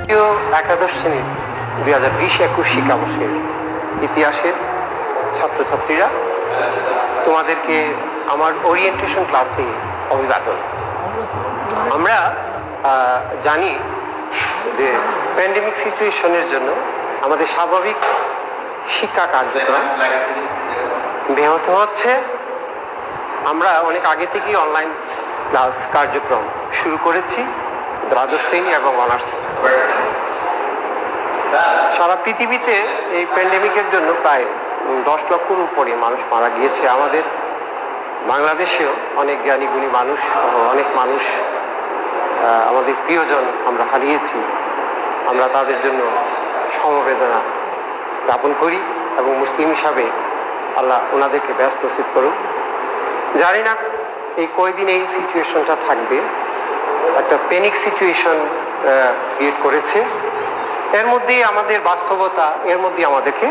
একাদশ শ্রেণীর 2020-21 শিক্ষাবর্ষের ইতিহাসের ছাত্রছাত্রীরা, তোমাদেরকে আমার ওরিয়েন্টেশন ক্লাসে অভিবাদন। আমরা জানি যে প্যান্ডেমিক সিচুয়েশনের জন্য আমাদের স্বাভাবিক শিক্ষা কার্যক্রম ব্যাহত হচ্ছে। আমরা অনেক আগে থেকেই অনলাইন ক্লাস কার্যক্রম শুরু করেছি, দ্বাদশ শ্রেণী এবং অনার্স। সারা পৃথিবীতে এই প্যান্ডেমিকের জন্য প্রায় 10 লক্ষর উপরে মানুষ মারা গিয়েছে। আমাদের বাংলাদেশেও অনেক জ্ঞানী গুণী মানুষ, অনেক মানুষ, আমাদের প্রিয়জন আমরা হারিয়েছি। আমরা তাদের জন্য সমবেদনা জ্ঞাপন করি এবং মুসলিম হিসাবে আল্লাহ ওনাদেরকে ব্যস্ত নসিব করুন। জানি না এই কয়দিন এই সিচুয়েশনটা থাকবে, একটা প্যানিক সিচুয়েশন ক্রিয়েট করেছে। এর মধ্যেই আমাদের বাস্তবতা, এর মধ্যেই আমাদেরকে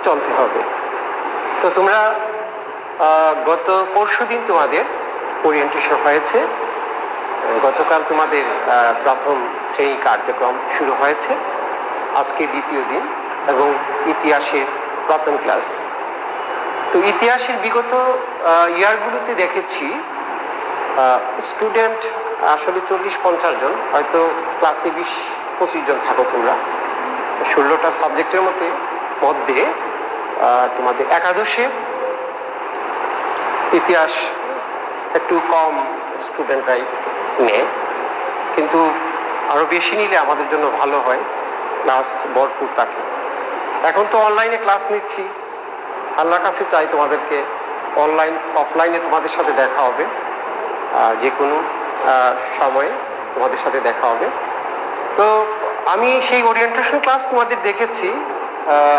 চলতে হবে। তো তোমরা গত পরশুদিন তোমাদের ওরিয়েন্টেশন হয়েছে, গতকাল তোমাদের প্রথম শ্রেণী কার্যক্রম শুরু হয়েছে, আজকে দ্বিতীয় দিন এবং ইতিহাসের প্রথম ক্লাস। তো ইতিহাসের বিগত ইয়ারগুলোতে দেখেছি স্টুডেন্ট আসলে 40-50 জন, হয়তো ক্লাসে 20-25 জন থাকো তোমরা। 16টা সাবজেক্টের মধ্যে তোমাদের একাদশে ইতিহাস একটু কম স্টুডেন্টরাই নেয়, কিন্তু আরও বেশি নিলে আমাদের জন্য ভালো হয়, ক্লাস ভরপুর থাকে। এখন তো অনলাইনে ক্লাস নিচ্ছি, আল্লাহর কাছে চাই তোমাদেরকে অনলাইন অফলাইনে তোমাদের সাথে দেখা হবে, যে কোনো সময়ে তোমাদের সাথে দেখা হবে। তো আমি সেই ওরিয়েন্টেশন ক্লাস তোমাদের দেখেছি,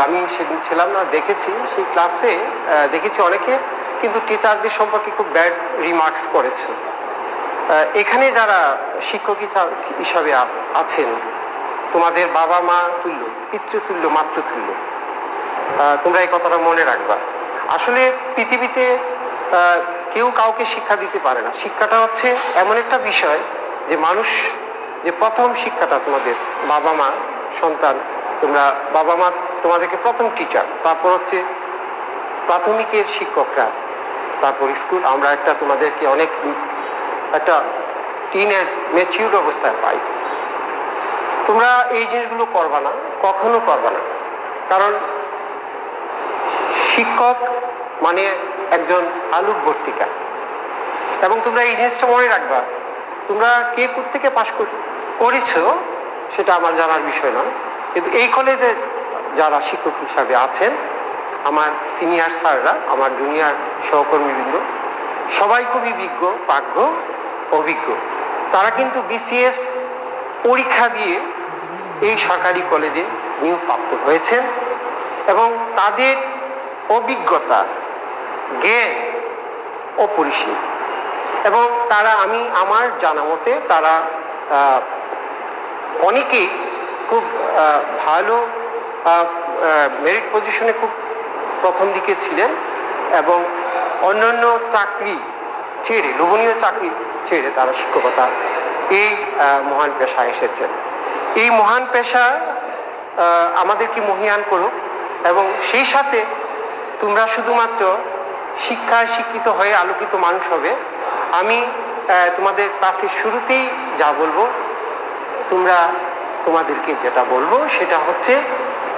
আমি সেদিন ছিলাম না, দেখেছি সেই ক্লাসে দেখেছি অনেকে কিন্তু টিচারদের সম্পর্কে খুব ব্যাড রিমার্কস করেছে। এখানে যারা শিক্ষক হিসাবে আছেন, তোমাদের বাবা মা তুল্য, পিতৃতুল্য, মাতৃতুল্য, তোমরা এই কথাটা মনে রাখবা। আসলে পৃথিবীতে কেউ কাউকে শিক্ষা দিতে পারে না। শিক্ষাটা হচ্ছে এমন একটা বিষয় যে মানুষ, যে প্রথম শিক্ষাটা তোমাদের বাবা মা, সন্তান, তোমরা বাবা মা তোমাদেরকে প্রথম টিচার, তারপর হচ্ছে প্রাথমিকের শিক্ষকরা, তারপর স্কুল। আমরা তোমাদেরকে অনেক একটা টিনেজ ম্যাচিউর অবস্থায় পাই। তোমরা এই জিনিসগুলো করবা না, কখনো করবা না, কারণ শিক্ষক মানে একজন আলোক বর্তিকা। এবং তোমরা এই জিনিসটা মনে রাখবা, তোমরা কে কোত্থেকে পাশ করেছো সেটা আমার জানার বিষয় নয়, কিন্তু এই কলেজে যারা শিক্ষক হিসাবে আছেন, আমার সিনিয়র স্যাররা, আমার জুনিয়র সহকর্মীবৃন্দ, সবাই খুবই বিজ্ঞ, প্রাজ্ঞ, অভিজ্ঞ। তারা কিন্তু বিসিএস পরীক্ষা দিয়ে এই সরকারি কলেজে নিয়োগপ্রাপ্ত হয়েছেন এবং তাদের অভিজ্ঞতা, জ্ঞান অপরিসীম। এবং তারা, আমি আমার জানা মতে তারা অনেকেই খুব ভালো মেরিট পজিশনে খুব প্রথম দিকে ছিলেন এবং অন্যান্য চাকরি ছেড়ে, লোভনীয় চাকরি ছেড়ে তারা শিক্ষকতা এই মহান পেশায় এসেছেন। এই মহান পেশা আমাদেরকে মহিয়ান করুক এবং সেই সাথে তোমরা শুধুমাত্র শিক্ষায় শিক্ষিত হয়ে আলোকিত মানুষ হবে। আমি তোমাদের ক্লাসের শুরুতেই যা বলবো, তোমাদেরকে যেটা বলবো সেটা হচ্ছে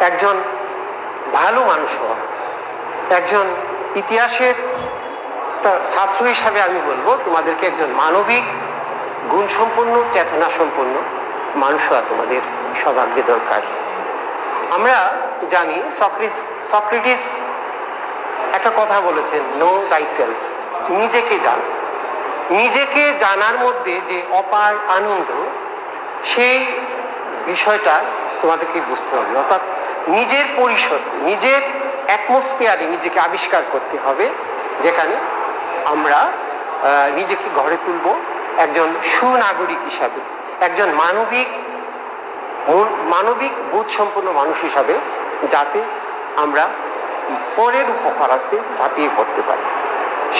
একজন ভালো মানুষ হওয়া। একজন ইতিহাসের ছাত্র হিসাবে আমি বলবো তোমাদেরকে একজন মানবিক, গুণসম্পন্ন, চেতনা সম্পন্ন মানুষ হওয়া তোমাদের সবাইকে দরকার। আমরা জানি সক্রেটিস একটা কথা বলেছেন, নো থাইসেলফ, নিজেকে জান। নিজেকে জানার মধ্যে যে অপার আনন্দ, সেই বিষয়টা তোমাদেরকে বুঝতে হবে। অর্থাৎ নিজের পরিসর, নিজের অ্যাটমসফিয়ারে নিজেকে আবিষ্কার করতে হবে, যেখানে আমরা নিজেকে গড়ে তুলব একজন সুনাগরিক হিসাবে, একজন মানবিক বোধ সম্পন্ন মানুষ হিসাবে, যাতে আমরা পরের উপকারার্থে ঝাঁপিয়ে পড়তে পারি।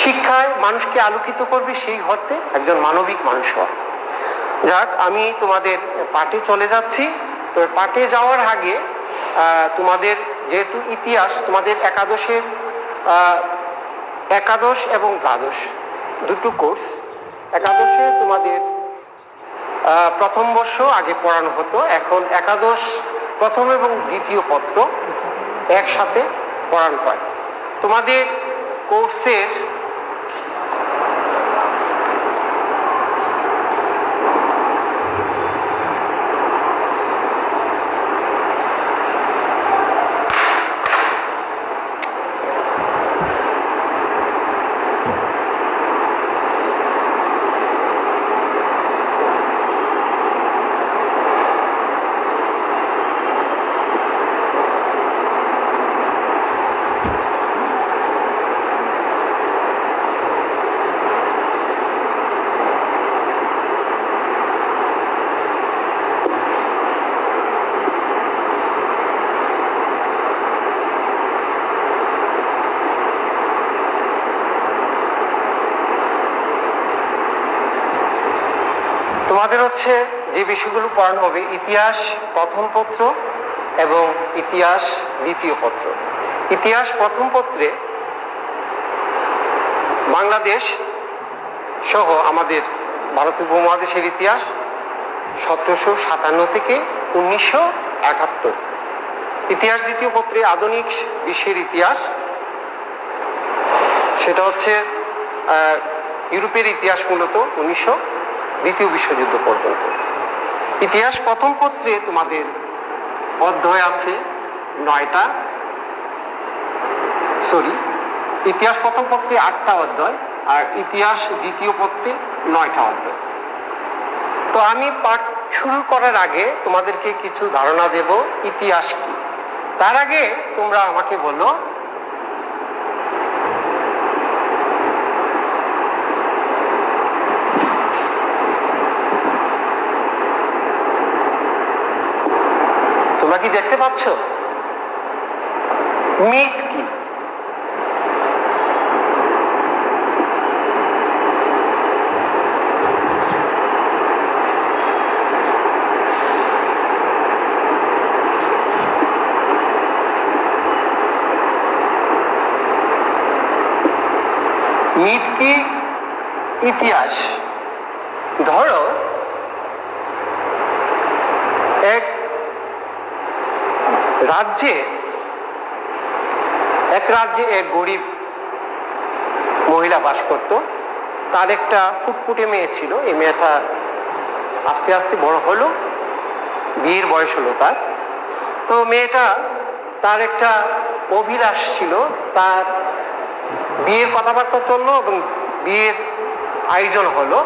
শিক্ষায় মানুষকে আলোকিত করবে, সেই অর্থে একজন মানবিক মানুষ হওয়া। যাক, আমি তোমাদের পাঠে চলে যাচ্ছি। তো পাঠে যাওয়ার আগে তোমাদের যেহেতু ইতিহাস, তোমাদের একাদশ এবং দ্বাদশ দুটো কোর্স। একাদশে তোমাদের প্রথম বর্ষ আগে পড়ানো হতো, এখন একাদশ প্রথম এবং দ্বিতীয় পত্র একসাথে পড়ানো হয়। তোমাদের কোর্সের তোমাদের হচ্ছে যে বিষয়গুলো পড়ানো হবে, ইতিহাস প্রথম পত্র এবং ইতিহাস দ্বিতীয় পত্র। ইতিহাস প্রথম পত্রে বাংলাদেশ সহ আমাদের ভারতীয় উপমহাদেশের ইতিহাস 1757 থেকে 1971। ইতিহাস দ্বিতীয় পত্রে আধুনিক বিশ্বের ইতিহাস, সেটা হচ্ছে ইউরোপের ইতিহাস, মূলত দ্বিতীয় বিশ্বযুদ্ধ পর্যন্ত। ইতিহাস প্রথম পত্রে তোমাদের অধ্যায় আছে 9টা, ইতিহাস প্রথম পত্রে 8টা অধ্যায়, আর ইতিহাস দ্বিতীয় পত্রে 9টা অধ্যায়। তো আমি পাঠ শুরু করার আগে তোমাদেরকে কিছু ধারণা দেব ইতিহাস কি। তার আগে তোমরা আমাকে বলো, তোমরা কি দেখতে পাচ্ছ মিথ কি? মিথ কি ইতিহাস? ধরো এক রাজ্যে এক গরিব মহিলা বাস করত। তার একটা ফুটফুটে মেয়ে ছিল। এই মেয়েটা আস্তে আস্তে বড় হলো, বিয়ের বয়স হলো তার। তো মেয়েটা, তার একটা অভিলাষ ছিল, তার বিয়ের কথাবার্তা চললো এবং বিয়ের আয়োজন হলো।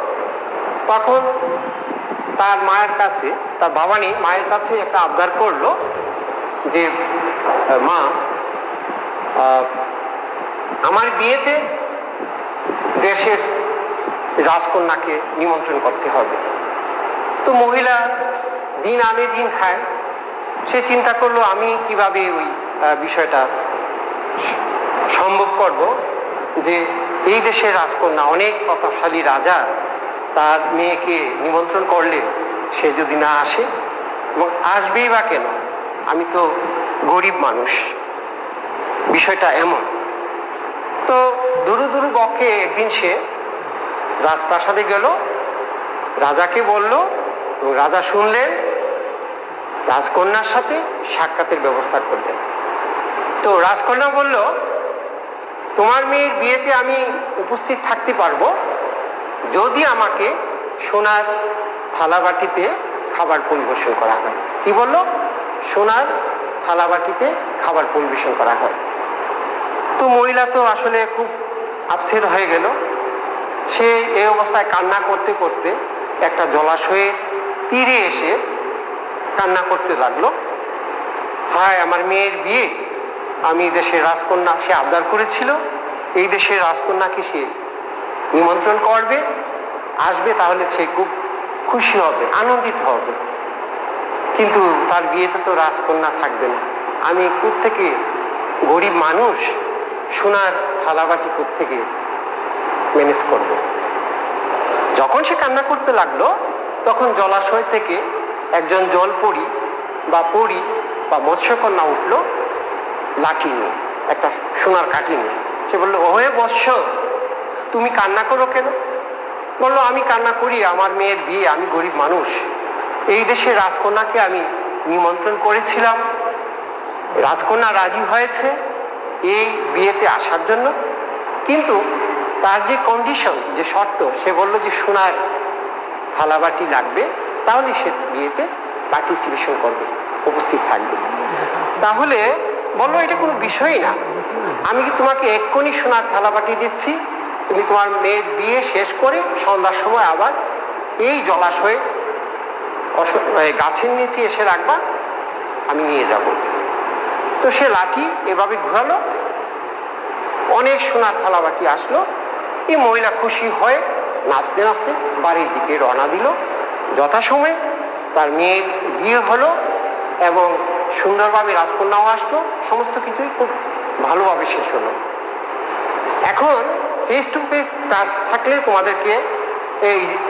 তখন তার মায়ের কাছে, তার ভবানী মায়ের কাছে একটা আবদার করলো যে, মা, আমার বিয়েতে দেশের রাজকন্যাকে নিমন্ত্রণ করতে হবে। তো মহিলা দিন আনে দিন খায়। সে চিন্তা করলো, আমি কিভাবে ওই বিষয়টা সম্ভব করব যে এই দেশের রাজকন্যা, অনেক প্রতাপশালী রাজা, তার মেয়েকে নিমন্ত্রণ করলে সে যদি না আসে, এবং আসবেই বা কেন, আমি তো গরিব মানুষ, বিষয়টা এমন। তো দুরু দুরু বকে একদিন সে রাজপ্রাসাদে গেল, রাজাকে বলল, এবং রাজা শুনলেন, রাজকন্যার সাথে সাক্ষাতের ব্যবস্থা করলেন। তো রাজকন্যা বলল, তোমার মেয়ের বিয়েতে আমি উপস্থিত থাকতে পারবো যদি আমাকে সোনার থালাবাটিতে খাবার পরিবেশন করা হয়। কি বলল? সোনার থালাবাটিতে খাবার পরিবেশন করা হয়। তো মহিলা তো আসলে খুব আপসেট হয়ে গেল। সে এই অবস্থায় কান্না করতে করতে একটা জলাশয়ের তীরে এসে কান্না করতে লাগলো। হায়, আমার মেয়ের বিয়ে, আমি দেশের রাজকন্যা, সে আবদার করেছিল এই দেশের রাজকন্যাকে সে নিমন্ত্রণ করবে, আসবে, তাহলে সে খুব খুশি হবে, আনন্দিত হবে। কিন্তু তার বিয়েতে তো রাজকন্যা থাকবে না। আমি কোত্থেকে, গরিব মানুষ, সোনার থালাবাটি কোত্থেকে ম্যানেজ করব? যখন সে কান্না করতে লাগলো, তখন জলাশয় থেকে একজন জলপরী বা পরী বা মৎস্যকন্যা উঠলো লাঠি নিয়ে, একটা সোনার কাঠি নিয়ে। সে বললো, ওহে বৎস, তুমি কান্না করো কেন? বললো, আমি কান্না করি, আমার মেয়ের বিয়ে, আমি গরিব মানুষ, এই দেশের রাজকন্যাকে আমি নিমন্ত্রণ করেছিলাম, রাজকন্যা রাজি হয়েছে এই বিয়েতে আসার জন্য, কিন্তু তার যে কন্ডিশন, যে শর্ত, সে বলল যে সোনার থালাবাটি লাগবে, তাহলে সে বিয়েতে পার্টিসিপেশন করবে, উপস্থিত থাকবে। তাহলে বললো, এটা কোনো বিষয়ই না, আমি কি তোমাকে এক্ষুনি সোনার থালাবাটি দিচ্ছি, তুমি তোমার মেয়ের বিয়ে শেষ করে সন্ধ্যার সময় আবার এই জলাশয়ে গাছের নিচে এসে রাখবা, আমি নিয়ে যাব। তো সে লাঠি এভাবে ঘুরালো, অনেক সোনার থালাবাটি আসলো। এই মহিলা খুশি হয়ে নাচতে নাচতে বাড়ির দিকে রওনা দিল। যথাসময়ে তার মেয়ের বিয়ে হলো এবং সুন্দরভাবে রাজকন্যাও আসলো, সমস্ত কিছুই খুব ভালোভাবে শেষ হলো। এখন ফেস টু ফেস টাচ থাকলে তোমাদেরকে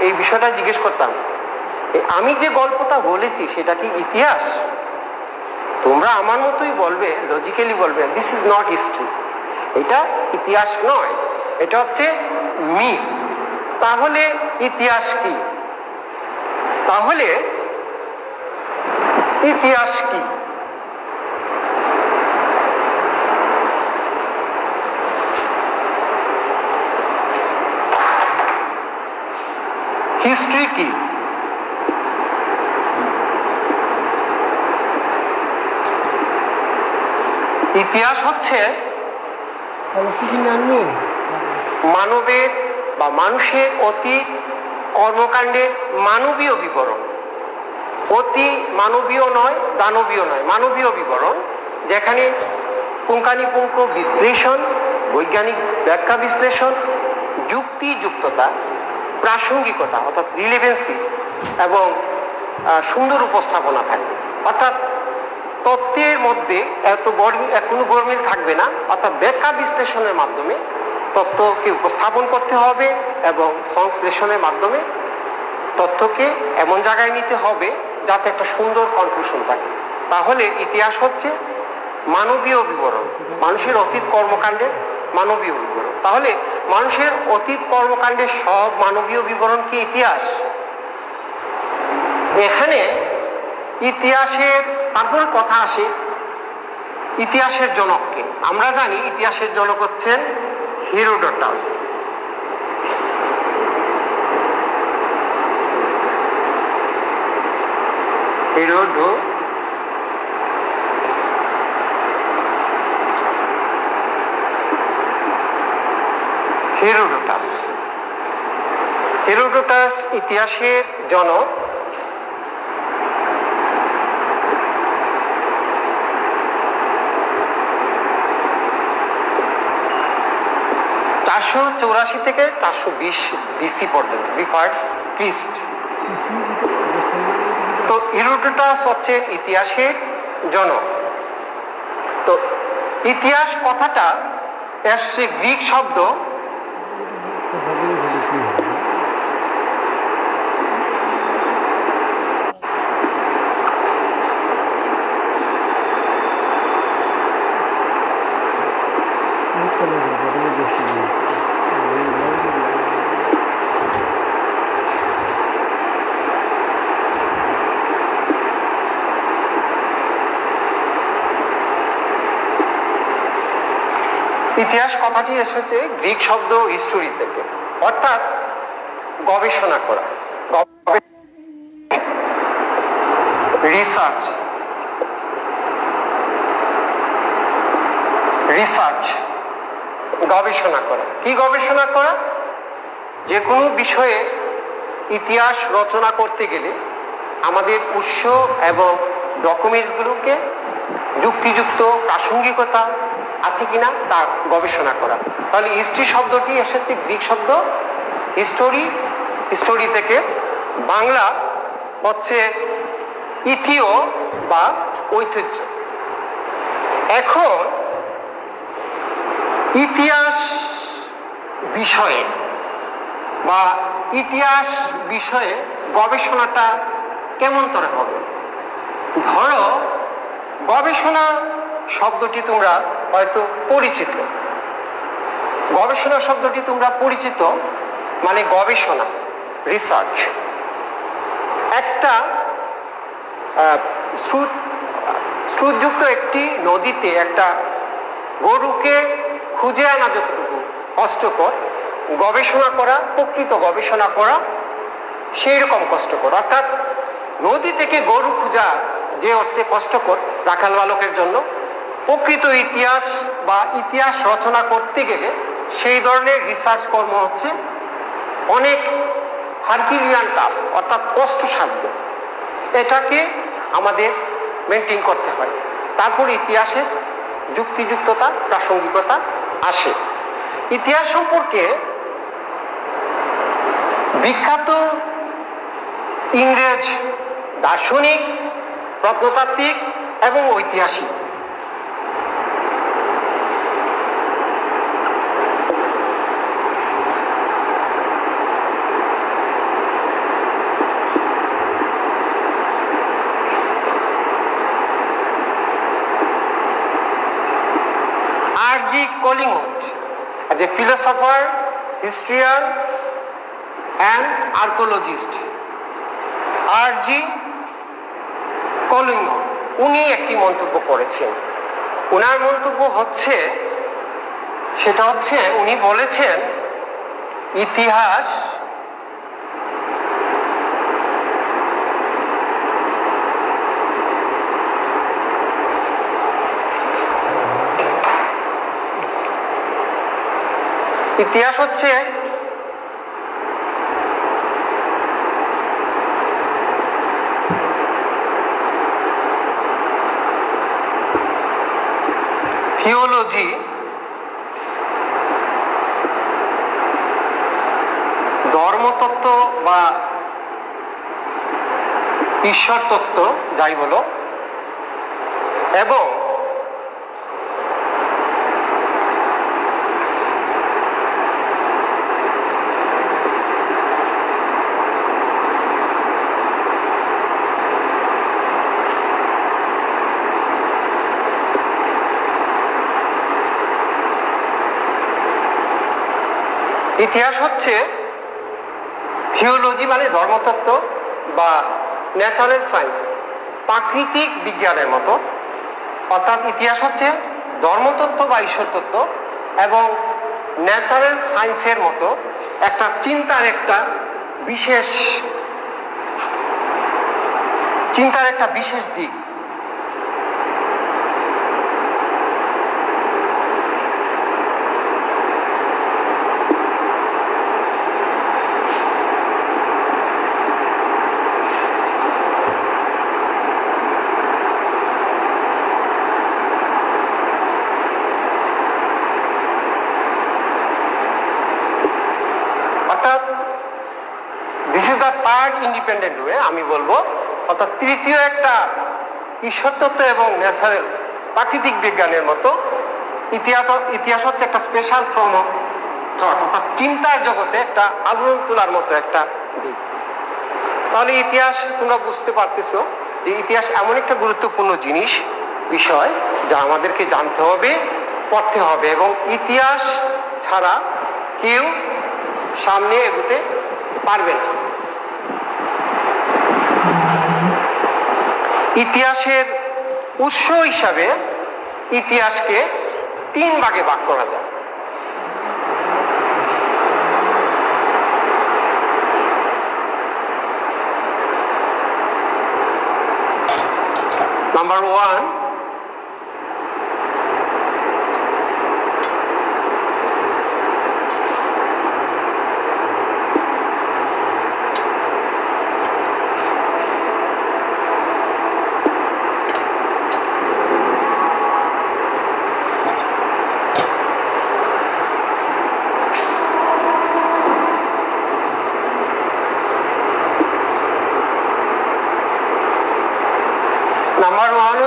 এই বিষয়টা জিজ্ঞেস করতাম, আমি যে গল্পটা বলেছি সেটা কি ইতিহাস? তোমরা আমার মতোই বলবে, লজিক্যালি বলবে, দিস ইজ নট হিস্ট্রি, এটা ইতিহাস নয়, এটা হচ্ছে মিথ। তাহলে ইতিহাস কি? তাহলে ইতিহাস কি? হিস্ট্রি কি? ইতিহাস হচ্ছে মানবের বা মানুষের অতীত কর্মকাণ্ডের মানবীয় বিবরণ। অতি মানবীয় নয়, দানবীয় নয়, মানবীয় বিবরণ, যেখানে পুঙ্খানুপুঙ্খ বিশ্লেষণ, বৈজ্ঞানিক ব্যাখ্যা বিশ্লেষণ, যুক্তিযুক্ততা, প্রাসঙ্গিকতা অর্থাৎ রিলেভেন্সি এবং সুন্দর উপস্থাপনা থাকে। অর্থাৎ তথ্যের মধ্যে কোনো গরমিল থাকবে না, অর্থাৎ ব্যাখ্যা বিশ্লেষণের মাধ্যমে তথ্যকে উপস্থাপন করতে হবে এবং সংশ্লেষণের মাধ্যমে তথ্যকে এমন জায়গায় নিতে হবে যাতে একটা সুন্দর কনক্লুশন থাকে। তাহলে ইতিহাস হচ্ছে মানবীয় বিবরণ, মানুষের অতীত কর্মকাণ্ডের মানবীয় বিবরণ। তাহলে মানুষের অতীত কর্মকাণ্ডের সব মানবীয় বিবরণ কি ইতিহাস? এখানে ইতিহাসের তারপরে কথা আসে ইতিহাসের জনককে। আমরা জানি ইতিহাসের জনক হচ্ছেন হেরোডোটাস। হেরোডোটাস ইতিহাসের জনক। (484 থেকে 420 BC পর্যন্ত, বিফোর খ্রিস্ট। তো হেরোডোটাস হচ্ছে ইতিহাসের জনক। তো ইতিহাস কথাটা এসছে গ্রিক শব্দ ইতিহাস কথাটি এসেছে গ্রিক শব্দ হিস্টোরি থেকে, অর্থাৎ গবেষণা করা, রিসার্চ। গবেষণা করা। কি গবেষণা করা? যে কোনো বিষয়ে ইতিহাস রচনা করতে গেলে আমাদের উৎস এবং ডকুমেন্টসগুলোকে যুক্তিযুক্ত প্রাসঙ্গিকতা আছে কিনা তা গবেষণা করা। তাহলে হিস্ট্রি শব্দটি এসেছে গ্রিক শব্দ হিস্টোরি থেকে। বাংলা হচ্ছে ইথিও বা ঐতিহ্য। এখন ইতিহাস বিষয়ে বা ইতিহাস বিষয়ে গবেষণাটা কেমন করে হবে? ধরো গবেষণা শব্দটি তোমরা হয়তো পরিচিত, গবেষণা শব্দটি তোমরা পরিচিত, মানে গবেষণা, রিসার্চ। একটা স্রোতযুক্ত একটি নদীতে একটা গরুকে খুঁজে আনা যতটুকু কষ্টকর, গবেষণা করা, প্রকৃত গবেষণা করা সেই রকম কষ্টকর। অর্থাৎ নদী থেকে গরু খোঁজা যে অর্থে কষ্টকর রাখাল বালকের জন্য, প্রকৃত ইতিহাস বা ইতিহাস রচনা করতে গেলে সেই ধরনের রিসার্চ কর্ম হচ্ছে অনেক হারকিলিয়ান টাস্ক, অর্থাৎ কষ্টসাধ্য। এটাকে আমাদের মেনটেন করতে হয়, তারপর ইতিহাসের যুক্তিযুক্ততা, প্রাসঙ্গিকতা আসে। ইতিহাস সম্পর্কে বিখ্যাত ইংরেজ দার্শনিক, প্রত্নতাত্ত্বিক এবং ঐতিহাসিক R.G. Collingwood, as a philosopher, historian and archaeologist, R.G. Collingwood উনি একটি মন্তব্য করেছেন। ওনার মন্তব্য হচ্ছে, সেটা হচ্ছে উনি বলেছেন ইতিহাস হচ্ছে থিওলজি, ধর্মতত্ত্ব বা ঈশ্বর তত্ত্ব যাই বলো, এবং ইতিহাস হচ্ছে থিওলজি মানে ধর্মতত্ত্ব বা ন্যাচারাল সায়েন্স, প্রাকৃতিক বিজ্ঞানের মতো। অর্থাৎ ইতিহাস হচ্ছে ধর্মতত্ত্ব বা ঈশ্বরতত্ত্ব এবং ন্যাচারাল সায়েন্সের মতো একটা চিন্তার একটা বিশেষ দিক। ইন্ডিপেন্ডেন্ট ওয়ে আমি বলবো, অর্থাৎ তৃতীয় একটা ঈশ্বরতত্ত্ব এবং ন্যাচারাল প্রাকৃতিক বিজ্ঞানের মতো ইতিহাস হচ্ছে একটা স্পেশাল ফর্ম অফ থট, অর্থাৎ চিন্তার জগতে একটা আলোড়ন তোলার মতো একটা দিক। তাহলে ইতিহাস তোমরা বুঝতে পারতেছো যে ইতিহাস এমন একটা গুরুত্বপূর্ণ বিষয় যা আমাদেরকে জানতে হবে, পড়তে হবে, এবং ইতিহাস ছাড়া কেউ সামনে এগোতে পারবে না। ইতিহাসের উৎস হিসাবে ইতিহাসকে 3 ভাগে ভাগ করা যায়। নাম্বার 1,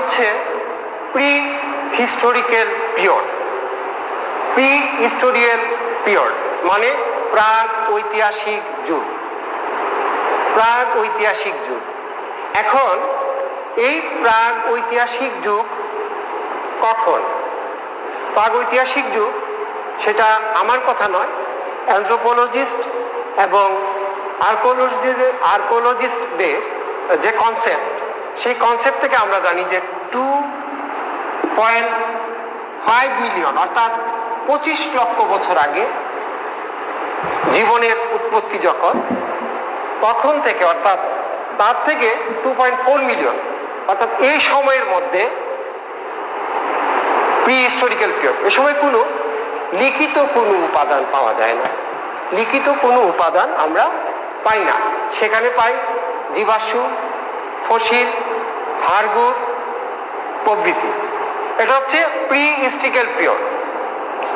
হচ্ছে pre historical period. Pre historical period মানে প্রাক ঐতিহাসিক যুগ। এখন এই প্রাগ ঐতিহাসিক যুগ কখন? প্রাগ ঐতিহাসিক যুগ সেটা আমার কথা নয়, অ্যানথ্রোপোলজিস্ট এবং আর্কোলজিস্টদের যে কনসেপ্ট, সেই কনসেপ্ট থেকে আমরা জানি যে 2.5 মিলিয়ন অর্থাৎ 25 লক্ষ বছর আগে জীবনের উৎপত্তি যখন, তখন থেকে অর্থাৎ তার থেকে 2.4 মিলিয়ন অর্থাৎ এই সময়ের মধ্যে প্রি হিস্টোরিক্যাল পিরিয়ড। এ সময় কোনো লিখিত কোনো উপাদান পাওয়া যায় না, লিখিত কোনো উপাদান আমরা পাই না। সেখানে পাই জীবাশ্ম, ফসিল, হাড়গোড় প্রভৃতি। এটা হচ্ছে প্রি হিস্টোরিক্যাল পিরিয়ড।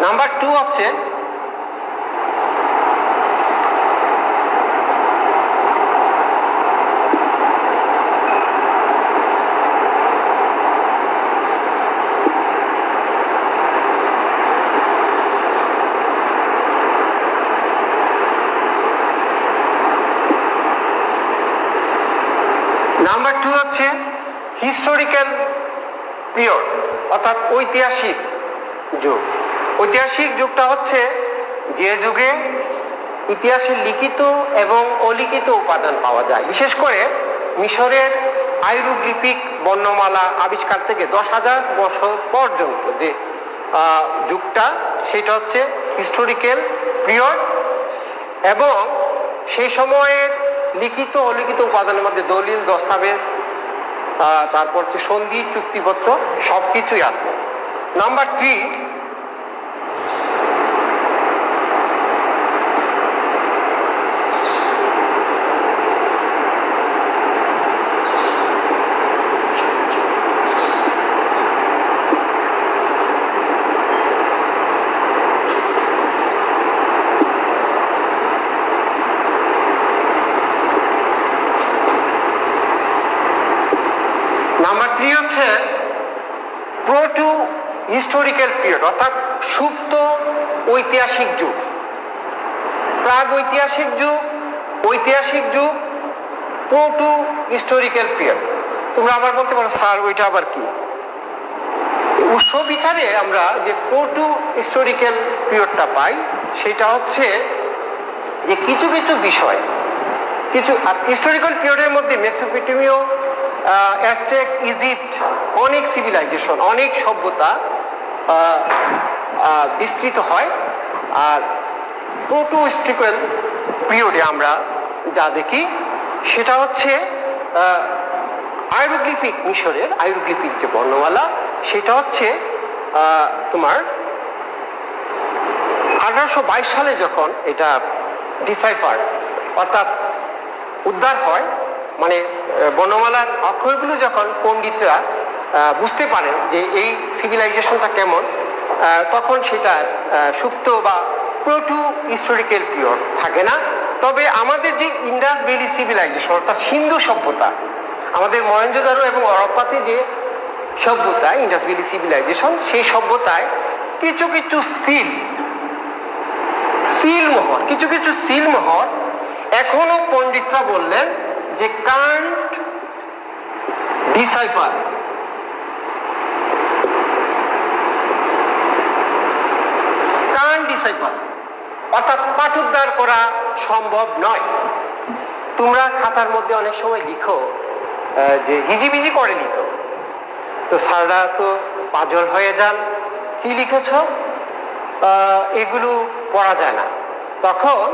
নাম্বার 2 হচ্ছে হিস্টোরিক্যাল পিরিয়ড অর্থাৎ ঐতিহাসিক যুগ। ঐতিহাসিক যুগটা হচ্ছে যে যুগে ইতিহাসের লিখিত এবং অলিখিত উপাদান পাওয়া যায়। বিশেষ করে মিশরের হাইরোগ্লিফিক বর্ণমালা আবিষ্কার থেকে 10,000 বছর পর্যন্ত যে যুগটা, সেটা হচ্ছে হিস্টোরিক্যাল পিরিয়ড। এবং সেই সময়ের লিখিত অলিখিত উপাদানের মধ্যে দলিল, দস্তাবেজ, তারপর হচ্ছে সন্ধি, চুক্তিপত্র সব কিছুই আছে। নাম্বার 3, হচ্ছে প্রোটো হিস্টোরিক্যাল পিরিয়ড অর্থাৎ সুপ্ত ঐতিহাসিক যুগ। প্রাগ ঐতিহাসিক যুগ, ঐতিহাসিক যুগ, প্রোটো হিস্টোরিক্যাল পিরিয়ড। তোমরা আবার বলতে পারো স্যার ওইটা আবার কি? উৎস বিচারে আমরা যে প্রোটো হিস্টোরিক্যাল পিরিয়ডটা পাই সেটা হচ্ছে যে কিছু কিছু বিষয়, কিছু হিস্টোরিক্যাল পিরিয়ডের মধ্যে মেসোপটেমিয়, অ্যাজটেক, ইজিপ্ট, অনেক সিভিলাইজেশন, অনেক সভ্যতা বিস্তৃত হয়। আর প্রোটো হিস্টোরিক্যাল পিরিয়ডে আমরা যা দেখি সেটা হচ্ছে হাইরোগ্লিফিক, মিশরের হাইরোগ্লিফিক যে বর্ণমালা, সেটা হচ্ছে তোমার 1822 সালে যখন এটা ডিসাইফার অর্থাৎ উদ্ধার হয়, মানে বর্ণমালার অক্ষরগুলো যখন পণ্ডিতরা বুঝতে পারেন যে এই সিভিলাইজেশনটা কেমন, তখন সেটা সুপ্ত বা প্রোটো হিস্টোরিক্যাল পিরিয়ড থাকে না। তবে আমাদের যে ইন্ডাস ভ্যালি সিভিলাইজেশন অর্থাৎ সিন্ধু সভ্যতা, আমাদের মহেঞ্জোদারো এবং হরপ্পাতে যে সভ্যতা ইন্ডাস ভ্যালি সিভিলাইজেশন, সেই সভ্যতায় কিছু কিছু সিলমোহর, কিছু কিছু সিলমোহর এখনো পণ্ডিতরা বললেন যে কান্ট ডিসাইফার। অর্থাৎ পাঠোদ্ধার করা সম্ভব নয়। তোমরা খাতার মধ্যে অনেক সময় লিখো যে হিজিবিজি করে লিখো, তো স্যাররা তো পাজল হয়ে যান, কি লিখেছ, এগুলো পড়া যায় না। তখন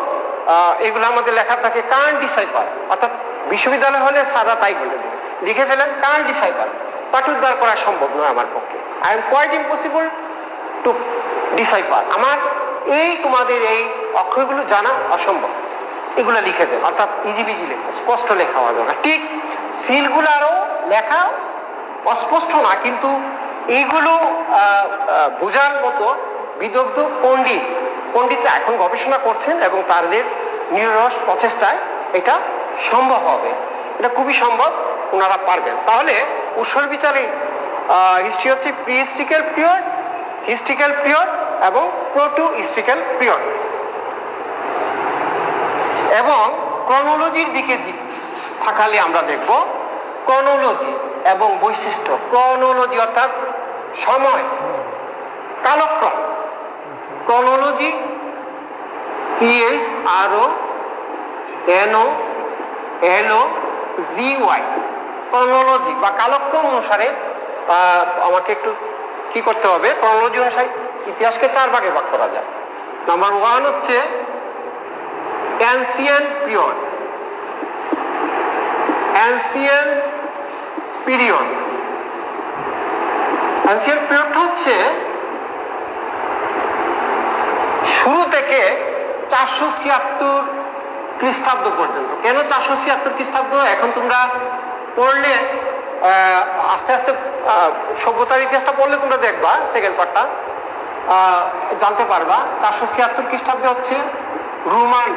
এগুলো আমাদের লেখা থাকে কান্ট ডিসাইফার, অর্থাৎ বিশ্ববিদ্যালয় হলে স্যাররা তাই বলে দেবে, লিখে ফেলেন কান্ট ডিসাইফার, পাঠোদ্ধার করা সম্ভব নয় আমার পক্ষে। I am quite impossible to decipher, আমার এই তোমাদের এই অক্ষরগুলো জানা অসম্ভব, এগুলো লিখে দেন, অর্থাৎ ইজিবিজি লেখা, স্পষ্ট লেখা হবে না। ঠিক সিলগুলো আরও লেখা অস্পষ্ট না, কিন্তু এইগুলো বোঝার মতো বিদগ্ধ পণ্ডিতরা এখন গবেষণা করছেন এবং তাদের নিরস প্রচেষ্টায় এটা সম্ভব হবে, এটা খুবই সম্ভব, ওনারা পারবেন। তাহলে উৎসর বিচারে হিস্ট্রি হচ্ছে pre historical period, historical period এবং প্রোটো হিস্ট্রিক্যাল পিরিয়ড। এবং ক্রনোলজির দিকে থাকালে আমরা দেখব ক্রনোলজি এবং বৈশিষ্ট্য। ক্রনোলজি অর্থাৎ সময়, কালক্রম। ক্রনোলজি CHRONOLOGY, ক্রনোলজি বা কালক্রম অনুসারে আমাকে একটু কি করতে হবে, ক্রনোলজি অনুসারে ইতিহাসকে 4 ভাগে ভাগ করা যায়। নাম্বার 1 হচ্ছে অ্যানসিয়েন্ট পিরিয়ড। অ্যানসিয়েন্ট পিরিয়ড হচ্ছে শুরু থেকে 476 খ্রিস্টাব্দ পর্যন্ত। কেন 476 খ্রিস্টাব্দ? এখন তোমরা পড়লে আস্তে আস্তে সভ্যতার ইতিহাসটা পড়লে তোমরা দেখবা, সেকেন্ড পার্টটা জানতে পারবা। 476 খ্রিস্টাব্দে হচ্ছে রোমান,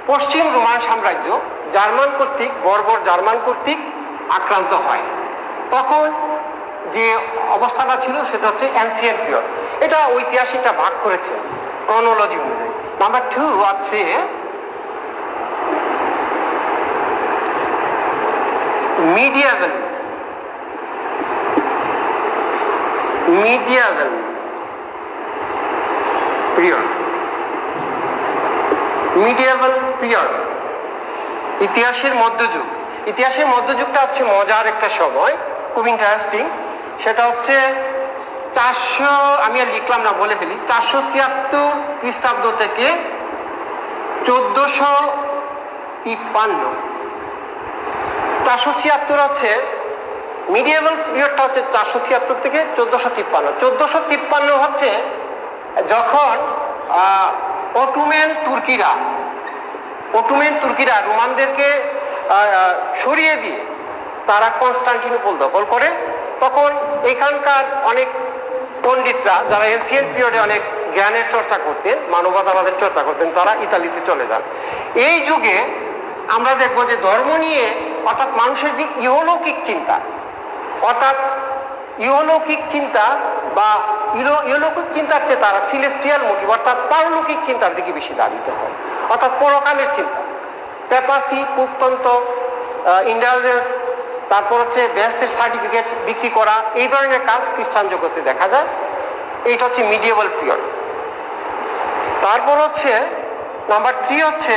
পশ্চিম রোমান সাম্রাজ্য জার্মান কর্তৃক, বর্বর জার্মান কর্তৃক আক্রান্ত হয়। তখন যে অবস্থাটা ছিল সেটা হচ্ছে অ্যানসিয়েন্ট পিরিয়ড। এটা ঐতিহাসিকরা ভাগ করেছে ক্রনোলজি অনুযায়ী। নাম্বার 2 আছে মিডিয়াভেল পিরিয়ড। মিডিয়াভেল পিরিয়ড ইতিহাসের মধ্যযুগ। ইতিহাসের মধ্যযুগটা হচ্ছে মজার একটা সময়, খুব ইন্টারেস্টিং। সেটা হচ্ছে 400, আমি আর লিখলাম না, বলে ফেলি, 476 খ্রিস্টাব্দ থেকে 1453। 476 হচ্ছে মিডিয়েভাল পিরিয়ডটা, হচ্ছে 476 থেকে 1453। 1453 হচ্ছে যখন অটোমান তুর্কিরা রোমানদেরকে সরিয়ে দিয়ে তারা কনস্টান্টিনোপল দখল করে। তখন এখানকার অনেক পণ্ডিতরা, যারা এনসিয়েন্ট পিরিয়ডে অনেক জ্ঞানের চর্চা করতেন, মানবতাবাদের চর্চা করতেন, তারা ইতালিতে চলে যান। এই যুগে আমরা দেখবো যে ধর্ম নিয়ে, অর্থাৎ মানুষের যে ইহলৌকিক চিন্তা বা ইহলৌকিক চিন্তার চেয়ে তারা সিলেস্টিয়াল মোটিভ অর্থাৎ পারলৌকিক চিন্তার দিকে বেশি ধাবিত হয়, অর্থাৎ পরকালের চিন্তা। পেপাসি, কূপতন্ত্র, ইন্ডালজেন্স, তারপর হচ্ছে বেহেশতের সার্টিফিকেট বিক্রি করা, এই ধরনের কাজ খ্রিস্টান জগতে দেখা যায়। এইটা হচ্ছে মিডিয়েভাল পিরিয়ড। তারপর হচ্ছে নাম্বার 3 হচ্ছে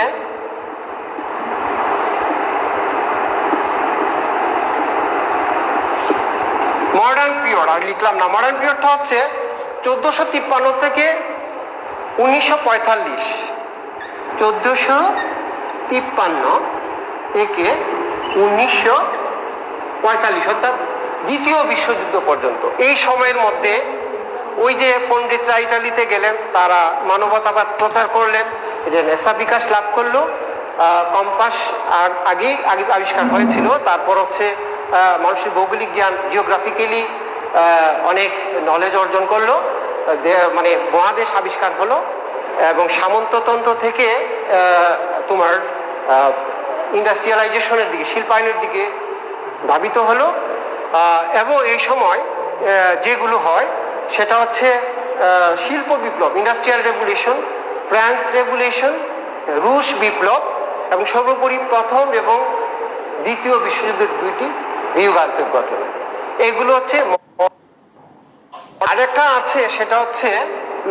মডার্ন পিরিয়ড। আর লিখলাম না, মডার্ন পিরিয়ডটা হচ্ছে 1453 থেকে 1945। 1453 থেকে 1945 অর্থাৎ দ্বিতীয় বিশ্বযুদ্ধ পর্যন্ত। এই সময়ের মধ্যে ওই যে পণ্ডিতরা ইতালিতে গেলেন, তারা মানবতাবাদ প্রচার করলেন, নেশা বিকাশ লাভ করলো। কম্পাস আগেই আবিষ্কার হয়েছিল। তারপর হচ্ছে মানুষের ভৌগোলিক জ্ঞান, জিওগ্রাফিক্যালি অনেক নলেজ অর্জন করলো, মানে মহাদেশ আবিষ্কার হলো, এবং সামন্ততন্ত্র থেকে তোমার ইন্ডাস্ট্রিয়ালাইজেশনের দিকে, শিল্পায়নের দিকে ধাবিত হলো। এবং এই সময় যেগুলো হয় সেটা হচ্ছে শিল্প বিপ্লব, ইন্ডাস্ট্রিয়াল রেভলিউশন, ফ্রান্স রেভলিউশন, রুশ বিপ্লব, এবং সর্বোপরি প্রথম এবং দ্বিতীয় বিশ্বযুদ্ধের 2টি বিয়োগান্তক ঘটনা। এগুলো হচ্ছে। আরেকটা আছে, সেটা হচ্ছে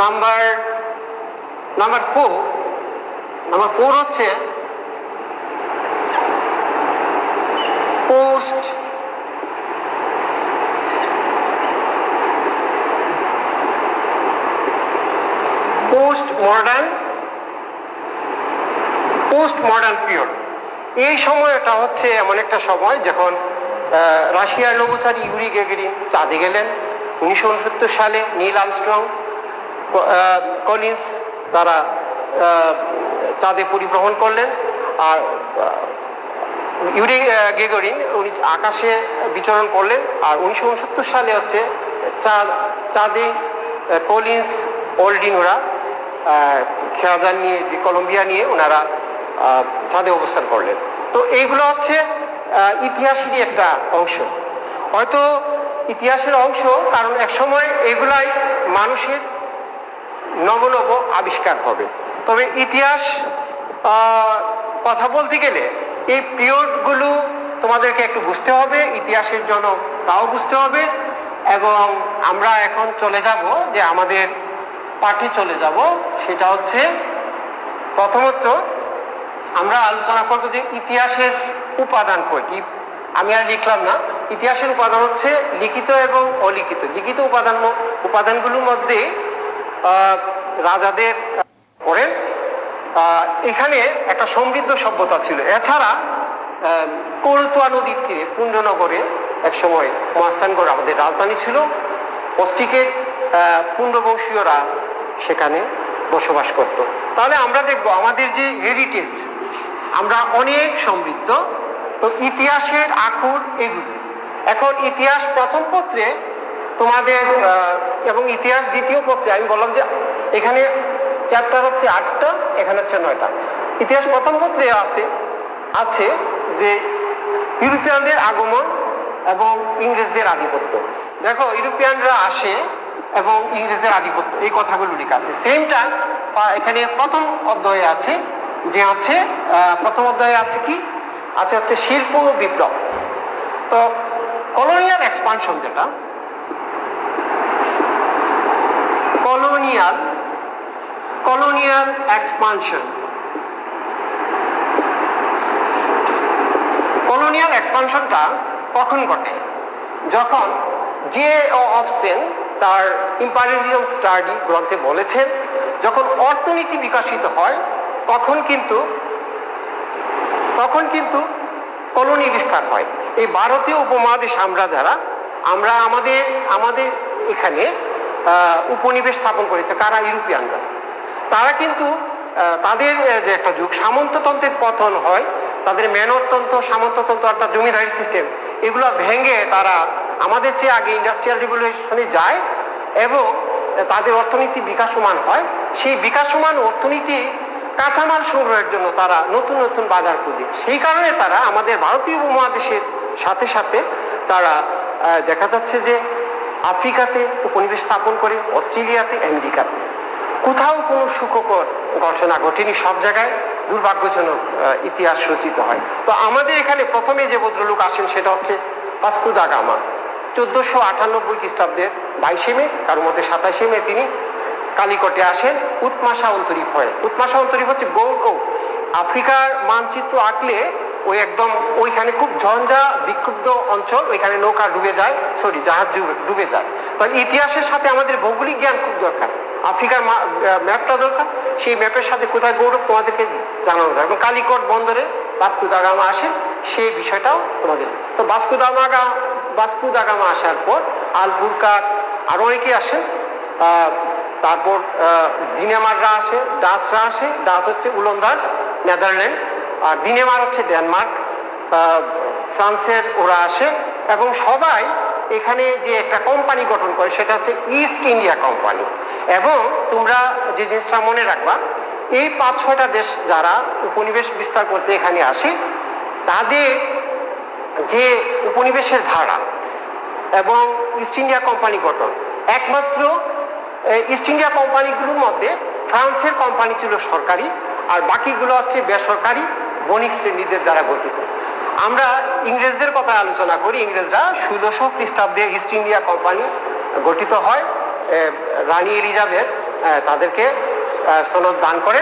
নাম্বার 4। নাম্বার 4 হচ্ছে পোস্ট মডার্ন পিরিয়ড। এই সময়টা হচ্ছে এমন একটা সময় যখন রাশিয়ার নভোচারী ইউরি গ্যাগারিন চাঁদে গেলেন 1969 সালে, নীল আর্মস্ট্রং, কলিন্স, তারা চাঁদে পরিভ্রমণ করলেন। আর ইউরি গ্যাগারিন উনি আকাশে বিচরণ করলেন। আর 1969 সালে হচ্ছে চাঁদে কলিন্স, ওল্ডিন, ওরা খেয়াজান নিয়ে, যে কলম্বিয়া নিয়ে ওনারা চাঁদে অবস্থান করলেন। তো এইগুলো হচ্ছে ইতিহাসেরই একটা অংশ, হয়তো ইতিহাসের অংশ, কারণ একসময় এগুলাই মানুষের নবনব আবিষ্কার হবে। তবে ইতিহাস কথা বলতে গেলে এই পিরিয়ডগুলো তোমাদেরকে একটু বুঝতে হবে, ইতিহাসের জন্য তাও বুঝতে হবে। এবং আমরা এখন চলে যাব যে আমাদের পাঠে চলে যাব, সেটা হচ্ছে প্রথমত আমরা আলোচনা করব যে ইতিহাসের উপাদান কয়টি। আমি আর লিখলাম না। ইতিহাসের উপাদান হচ্ছে লিখিত এবং অলিখিত। লিখিত উপাদানগুলোর মধ্যে রাজাদের পড়েন, এখানে একটা সমৃদ্ধ সভ্যতা ছিল। এছাড়া করতোয়া নদীর তীরে পুণ্ডনগরে একসময় মহাস্থানগড় আমাদের রাজধানী ছিল। অস্টিকের পুণ্ডবংশীয়রা সেখানে বসবাস করত। তাহলে আমরা দেখব আমাদের যে হেরিটেজ, আমরা অনেক সমৃদ্ধ। তো ইতিহাসের আখর এগুলি। এখন ইতিহাস প্রথম পত্রে তোমাদের এবং ইতিহাস দ্বিতীয় পত্রে আমি বললাম যে এখানে চ্যাপ্টার হচ্ছে 8টা, এখানে হচ্ছে 9টা। ইতিহাস প্রথম পত্রে আছে যে ইউরোপিয়ানদের আগমন এবং ইংরেজদের আধিপত্য। দেখো, ইউরোপিয়ানরা আসে এবং ইংরেজদের আধিপত্য, এই কথাগুলো লেখা আছে। সেমটা এখানে প্রথম অধ্যায়ে আছে, যে হচ্ছে প্রথম অধ্যায়ে আছে কি আছে, হচ্ছে শিল্প বিপ্লব। তো কলোনিয়াল এক্সপানশন, যেটা কলোনিয়াল এক্সপানশন, কলোনিয়াল এক্সপানশনটা কখন ঘটে? যখন জে.ও. অবসেন তার ইম্পেরিয়ালিজম স্টাডি গ্রন্থে বলেছেন, যখন অর্থনীতি বিকশিত হয় তখন কিন্তু কলোনি বিস্তার হয়। এই ভারতীয় উপমহাদেশ আমরা আমাদের এখানে উপনিবেশ স্থাপন করেছে কারা? ইউরোপিয়ানরা। তারা কিন্তু তাদের যে একটা যুগ সামন্ততন্ত্রের পতন হয়, তাদের মেনরতন্ত্র, সামন্ততন্ত্র অর্থাৎ জমিদারি সিস্টেম, এগুলো ভেঙে তারা আমাদের চেয়ে আগে ইন্ডাস্ট্রিয়াল রিভলিউশনে যায় এবং তাদের অর্থনীতি বিকাশমান হয়। সেই বিকাশমান অর্থনীতি কাঁচামাল সংগ্রহের জন্য তারা নতুন নতুন বাজার খুঁজে। সেই কারণে তারা আমাদের ভারতীয় উপমহাদেশের সাথে সাথে তারা দেখা যাচ্ছে যে আফ্রিকাতে উপনিবেশ স্থাপন করে, অস্ট্রেলিয়াতে, আমেরিকাতে। কোথাও কোনো সুখকর ঘটনা ঘটেনি, সব জায়গায় দুর্ভাগ্যজনক ইতিহাস রচিত হয়। তো আমাদের এখানে প্রথমে যে ভদ্রলোক আসেন সেটা হচ্ছে ভাস্কো দা গামা। 1498 খ্রিস্টাব্দের 22 মে, কারোর মধ্যে 27 মে তিনি কালিকটে আসেন। উৎমাশা অন্তরীপ হয়। উৎমাশা অন্তরীপ হচ্ছে আফ্রিকার মানচিত্র আঁকলে ওই একদম ওইখানে খুব ঝঞ্ঝা বিক্ষুব্ধ অঞ্চল, ওইখানে নৌকা ডুবে যায়, জাহাজ ডুবে যায়। তো ইতিহাসের সাথে আমাদের ভৌগোলিক জ্ঞান খুব দরকার। আফ্রিকার ম্যাপটা দরকার, সেই ম্যাপের সাথে কোথায় গৌরব তোমাদেরকে জানানো দরকার। এবং কালিকট বন্দরে ভাস্কো দা গামা আসেন, সেই বিষয়টাও তোমাদের। তো ভাস্কো দা গামা আসার পর আলবুরকার আরও অনেকে আসেন। তারপর ডিনেমাররা আসে, ডাচরা আসে। ডাচ হচ্ছে উলন্দাজ, নেদারল্যান্ড। আর ডিনেমার হচ্ছে ডেনমার্ক, ফ্রান্সের ওরা আসে। এবং সবাই এখানে যে একটা কোম্পানি গঠন করে সেটা হচ্ছে ইস্ট ইন্ডিয়া কোম্পানি। এবং তোমরা যে জিনিসটা মনে রাখবা, এই 5-6টা দেশ যারা উপনিবেশ বিস্তার করতে এখানে আসে, তাদের যে উপনিবেশের ধারা এবং ইস্ট ইন্ডিয়া কোম্পানি গঠন, একমাত্র ইস্ট ইন্ডিয়া কোম্পানিগুলোর মধ্যে ফ্রান্সের কোম্পানি ছিল সরকারি, আর বাকিগুলো হচ্ছে বেসরকারি বণিক শ্রেণীদের দ্বারা গঠিত। আমরা ইংরেজদের কথা আলোচনা করি। ইংরেজরা 1600 খ্রিস্টাব্দে ইস্ট ইন্ডিয়া কোম্পানি গঠিত হয়। রানী এলিজাবেথ তাদেরকে সনদ দান করে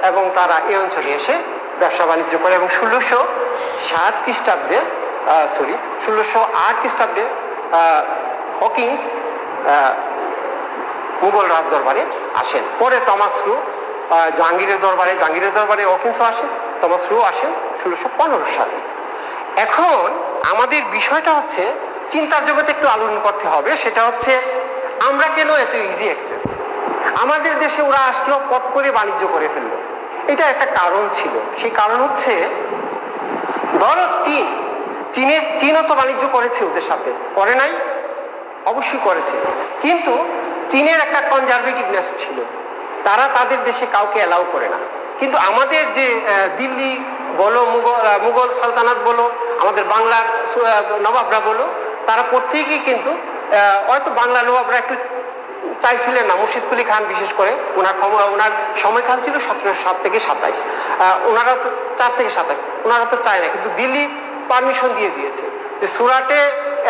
এবং তারা এই অঞ্চলে এসে ব্যবসা বাণিজ্য করে। এবং 1607 খ্রিস্টাব্দে 1608 খ্রিস্টাব্দে হকিন্স মুঘল রাজ দরবারে আসেন। পরে টমাস রু জাহাঙ্গীরের দরবারে হকিন্সও আসেন, টমাস রু আসেন 1615 সালে। এখন আমাদের বিষয়টা হচ্ছে চিন্তার জগতে একটু আলোচনা করতে হবে। সেটা হচ্ছে আমরা কেন এত ইজি অ্যাক্সেস? আমাদের দেশে ওরা আসলো, পট করে বাণিজ্য করে ফেললো। এটা একটা কারণ ছিল। সেই কারণ হচ্ছে, ধরো চীনও তো বাণিজ্য করেছে ওদের সাথে, করে নাই? অবশ্যই করেছে। কিন্তু চীনের একটা কনজারভেটিভনেস ছিল, তারা তাদের দেশে কাউকে অ্যালাউ করে না। কিন্তু আমাদের যে দিল্লি বলো, মুঘল সালতানাত বলো, আমাদের বাংলার নবাবরা বলো, তারা প্রত্যেকেই কিন্তু হয়তো বাংলা নবাবরা একটু চাইছিলেন না, মুর্শিদ কুলি খান বিশেষ করে, ওনার সময়কাল ছিল 1707 থেকে 27, ওনারা তো 4 থেকে 27, ওনারা তো চায় না। কিন্তু দিল্লি পারমিশন দিয়ে দিয়েছে যে সুরাটে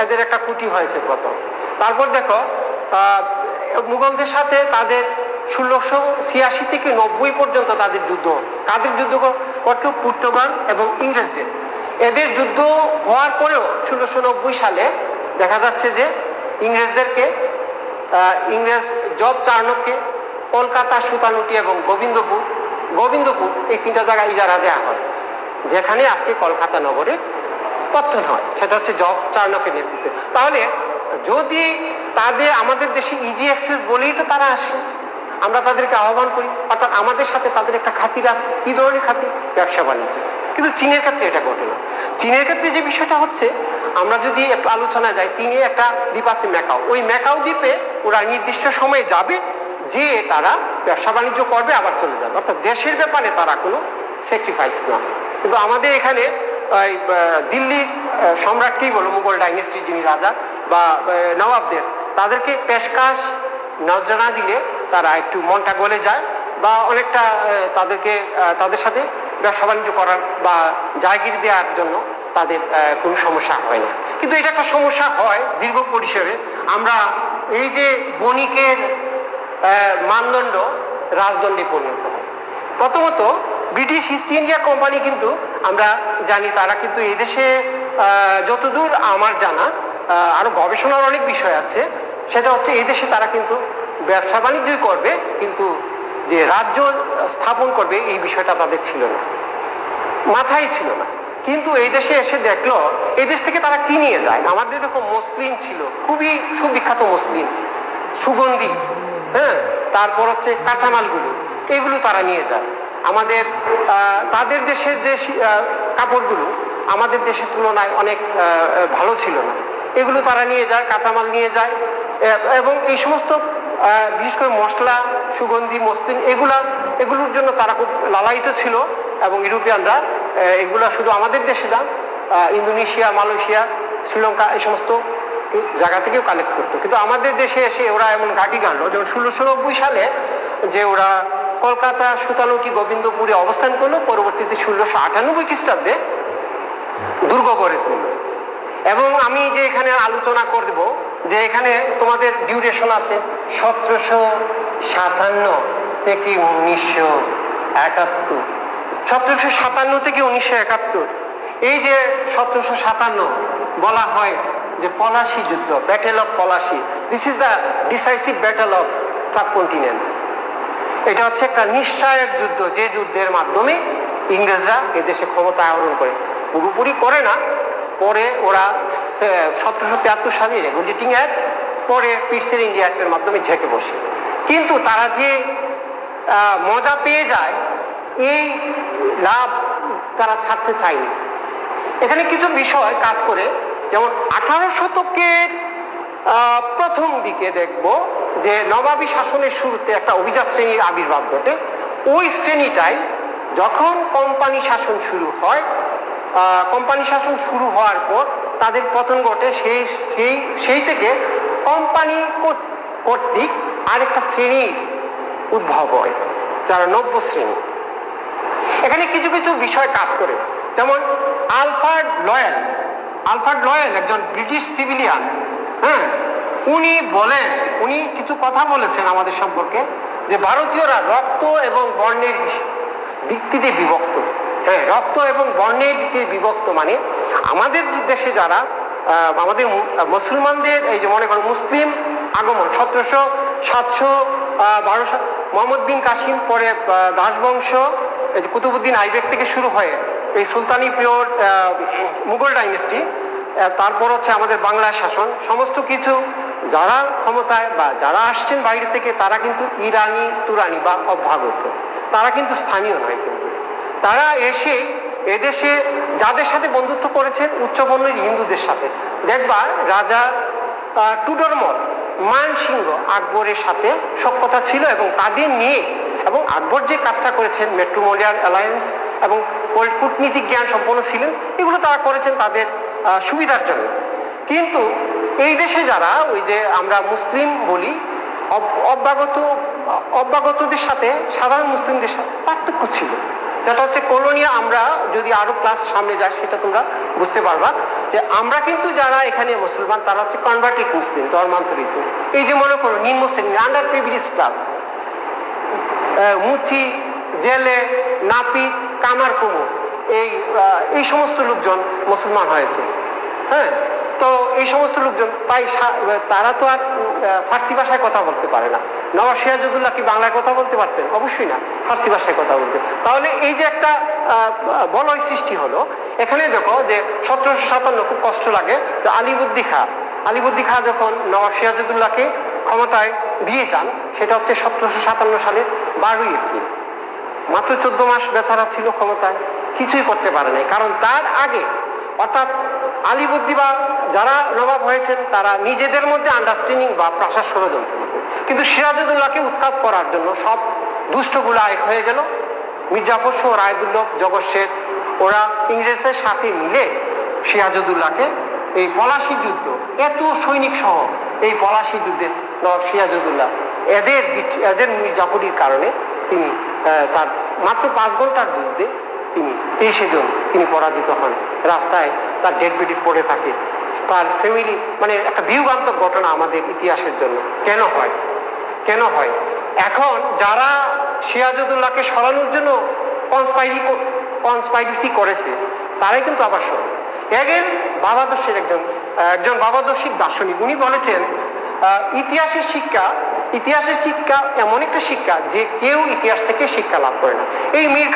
এদের একটা কুটি হয়েছে প্রথম। তারপর দেখো মুঘলদের সাথে তাদের 1686 থেকে 90 পর্যন্ত তাদের যুদ্ধ। কাদের যুদ্ধ করতো? পর্তুগাল এবং ইংরেজদের। এদের যুদ্ধ হওয়ার পরেও 1690 সালে দেখা যাচ্ছে যে ইংরেজ জব চার্নককে কলকাতা, সুতানুটি এবং গোবিন্দপুর এই 3টা জায়গায় ইজারা দেওয়া হয়, যেখানে আজকে কলকাতা নগরে পত্তন হয়। সেটা হচ্ছে জব চার্নকের নেতৃত্বে। তাহলে যদি আমাদের দেশে ইজি অ্যাক্সেস বলেই তো তারা আসে, আমরা তাদেরকে আহ্বান করি, অর্থাৎ আমাদের সাথে তাদের একটা খাতির আছে। কি ধরনের খাতির? ব্যবসা বাণিজ্য। কিন্তু চীনের ক্ষেত্রে এটা ঘটে না। চীনের ক্ষেত্রে যে বিষয়টা হচ্ছে, আমরা যদি একটু আলোচনায় যাই, চীনে একটা দ্বীপ আছে ম্যাকাও। ওই ম্যাকাও দ্বীপে ওরা নির্দিষ্ট সময়ে যাবে, যে তারা ব্যবসা বাণিজ্য করবে, আবার চলে যাবে। অর্থাৎ দেশের ব্যাপারে তারা কোনো স্যাক্রিফাইস না। কিন্তু আমাদের এখানে দিল্লির সম্রাটকেই বলো, মুঘল ডাইনেস্টির যিনি রাজা বা নবাবদের, তাদেরকে পেশকাশ নজরানা দিলে তারা একটু মনটা গলে যায়, বা অনেকটা তাদের সাথে ব্যবসা বাণিজ্য করার বা জায়গির দেওয়ার জন্য তাদের কোনো সমস্যা হয় না। কিন্তু এটা একটা সমস্যা হয় দীর্ঘ পরিসরে। আমরা এই যে বণিকের মানদণ্ড রাজদণ্ডে পরিণত হয়। প্রথমত ব্রিটিশ ইস্ট ইন্ডিয়া কোম্পানি, কিন্তু আমরা জানি তারা কিন্তু এই দেশে যতদূর আমার জানা, আরো গবেষণার অনেক বিষয় আছে, সেটা হচ্ছে এই দেশে তারা কিন্তু ব্যবসা বাণিজ্যই করবে, কিন্তু যে রাজ্য স্থাপন করবে এই বিষয়টা তাদের ছিল না, মাথায় ছিল না। কিন্তু এই দেশে এসে দেখলো এই দেশ থেকে তারা কি নিয়ে যায়। আমাদের এরকম মসলিন ছিল, খুবই সুবিখ্যাত মসলিন, সুগন্ধি, হ্যাঁ, তারপর হচ্ছে কাঁচামালগুলো, এগুলো তারা নিয়ে যায়। তাদের দেশের যে কাপড়গুলো আমাদের দেশের তুলনায় অনেক ভালো ছিল না, এগুলো তারা নিয়ে যায়, কাঁচামাল নিয়ে যায়। এবং এই সমস্ত বিশেষ করে মশলা, সুগন্ধি, মসলিন, এগুলোর জন্য তারা খুব লালায়িত ছিল। এবং ইউরোপিয়ানরা এগুলো শুধু আমাদের দেশে না, ইন্দোনেশিয়া, মালয়েশিয়া, শ্রীলঙ্কা এই সমস্ত জায়গা থেকেও কালেক্ট করতো। কিন্তু আমাদের দেশে এসে ওরা এমন ঘাঁটি গাঁড়লো, যেমন 1690 সালে যে ওরা কলকাতা, সুতানুটি, গোবিন্দপুরে অবস্থান করলো। পরবর্তীতে 1698 খ্রিস্টাব্দে দুর্গ গড়ে তুলল। এবং আমি যে এখানে আলোচনা করব, যে এখানে তোমাদের ডিউরেশন আছে 1757 থেকে 1971। 1757 থেকে 1971, এই যে 1757 বলা হয় যে পলাশি যুদ্ধ, battle of Palashi. This is the decisive battle of subcontinent. এটা হচ্ছে একটা নিশ্চয়ক যুদ্ধ, যে যুদ্ধের মাধ্যমে ইংরেজরা এদেশে ক্ষমতা আহরণ করে। পুরোপুরি করে না, পরে ওরা 1773 সালে রেগুলেটিং অ্যাক্ট, পরে পিটসের ইন্ডিয়া অ্যাক্টের মাধ্যমে ঝেঁকে বসে। কিন্তু তারা যে মজা পেয়ে যায়, এই লাভ তারা ছাড়তে চায়নি। এখানে কিছু বিষয় কাজ করে, যেমন 18 শতকের প্রথম দিকে দেখব যে নবাবী শাসনের শুরুতে একটা অভিজাত শ্রেণীর আবির্ভাব ঘটে। ওই শ্রেণীটাই যখন কোম্পানি শাসন শুরু হয়, কোম্পানি শাসন শুরু হওয়ার পর তাদের পতন ঘটে। সেই থেকে কোম্পানি কর্তৃক আরেকটা শ্রেণীর উদ্ভব হয়, যারা নব্য শ্রেণী। এখানে কিছু কিছু বিষয় কাজ করে, যেমন আলফ্রেড লয়েল একজন ব্রিটিশ সিভিলিয়ান, হ্যাঁ, উনি কিছু কথা বলেছেন আমাদের সম্পর্কে, যে ভারতীয়রা রক্ত এবং বর্ণের ভিত্তিতে বিভক্ত। হ্যাঁ, রক্ত এবং বর্ণের ভিত্তিতে বিভক্ত মানে আমাদের দেশে যারা আমাদের মুসলমানদের, এই যে মনে করো মুসলিম আগমন 1712 মোহাম্মদ বিন কাসিম, পরে দাসবংশ, এই যে কুতুবুদ্দিন আইবেক থেকে শুরু হয়ে এই সুলতানি পিরিয়ড, মুঘল ডাইনেস্টি, তারপর হচ্ছে আমাদের বাংলার শাসন, সমস্ত কিছু যারা ক্ষমতায় বা যারা আসছেন বাইরে থেকে, তারা কিন্তু ইরানি, তুরানি বা অভ্যাগত, তারা কিন্তু স্থানীয় নয়। কিন্তু তারা এসে এদেশে যাদের সাথে বন্ধুত্ব করেছেন, উচ্চবর্ণের হিন্দুদের সাথে। দেখবা রাজা টুডরমল, মান সিংহ আকবরের সাথে সখ্যতা ছিল, এবং তাদের নিয়ে, এবং আকবর যে কাজটা করেছেন, ম্যাট্রিমোনিয়াল অ্যালায়েন্স এবং কূটনীতিক জ্ঞান সম্পন্ন ছিলেন, এগুলো তারা করেছেন তাদের সুবিধার জন্য। কিন্তু এই দেশে যারা ওই যে আমরা মুসলিম বলি, অভ্যাগতদের সাথে সাধারণ মুসলিমদের সাথে পার্থক্য ছিল। যেটা হচ্ছে কলোনিয়া। আমরা যদি আরো ক্লাস সামনে যাই সেটা তোমরা বুঝতে পারবা যে আমরা কিন্তু যারা এখানে মুসলমান তারা হচ্ছে কনভার্টেড মুসলিম, ধর্মান্তরিত। এই যে মনে করো নিম্ন শ্রেণী, আন্ডার প্রিভিলেজ ক্লাস, মুচি, জেলে, নাপিত, কামার কুমো, এই সমস্ত লোকজন মুসলমান হয়েছে। হ্যাঁ, তো এই সমস্ত লোকজন তাই তারা তো আর ফার্সি ভাষায় কথা বলতে পারে না। নবাব সিরাজউদ্দৌলা কি বাংলায় কথা বলতে পারতেন? অবশ্যই না, ফার্সি ভাষায় কথা বলতেন। তাহলে এই যে একটা বলয় সৃষ্টি হলো এখানে, দেখো যে 1757 খুব কষ্ট লাগে। তো আলিবর্দী খাঁ যখন নবাব সিরাজউদ্দৌলাকে ক্ষমতায় দিয়ে যান, সেটা হচ্ছে 1757 সালের 12ই এপ্রিল। মাত্র 14 মাস বেচারা ছিল ক্ষমতায়, কিছুই করতে পারে নাই। কারণ তার আগে, অর্থাৎ আলিবর্দী বা যারা নবাব হয়েছেন তারা নিজেদের মধ্যে আন্ডারস্ট্যান্ডিং বা প্রাসার ষড়যন্ত্র, কিন্তু সিরাজউদ্দৌলাকে উৎখাত করার জন্য সব দুষ্টগুলো এক হয়ে গেল। মির্জাফর সহ রায়দুল্লভ, জগৎ শেখ, ওরা ইংরেজদের সাথে মিলে সিরাজউদ্দৌলাকে এই পলাশী যুদ্ধ, এত সৈনিক সহ এই পলাশী যুদ্ধে নবাব সিরাজউদ্দৌলা এদের মির্জাফরির কারণে তিনি তার মাত্র 5 ঘন্টার যুদ্ধে তিনি 23 জন তিনি পরাজিত হন। রাস্তায় তার ডেড বডি পড়ে থাকে। তার ফ্যামিলি, মানে একটা বিয়োগান্তক ঘটনা আমাদের ইতিহাসের জন্য। কেন হয়? এখন যারা সিরাজউদ্দৌলাকে সরানোর জন্য কনস্পাইরেসি করেছে তারাই কিন্তু আবার সরে। বাবাদর্শের একজন বাবাদর্শী দার্শনিক, উনি বলেছেন ইতিহাসের শিক্ষা এমন একটা শিক্ষা যে কেউ ইতিহাস থেকে শিক্ষা লাভ করে না। এই মীর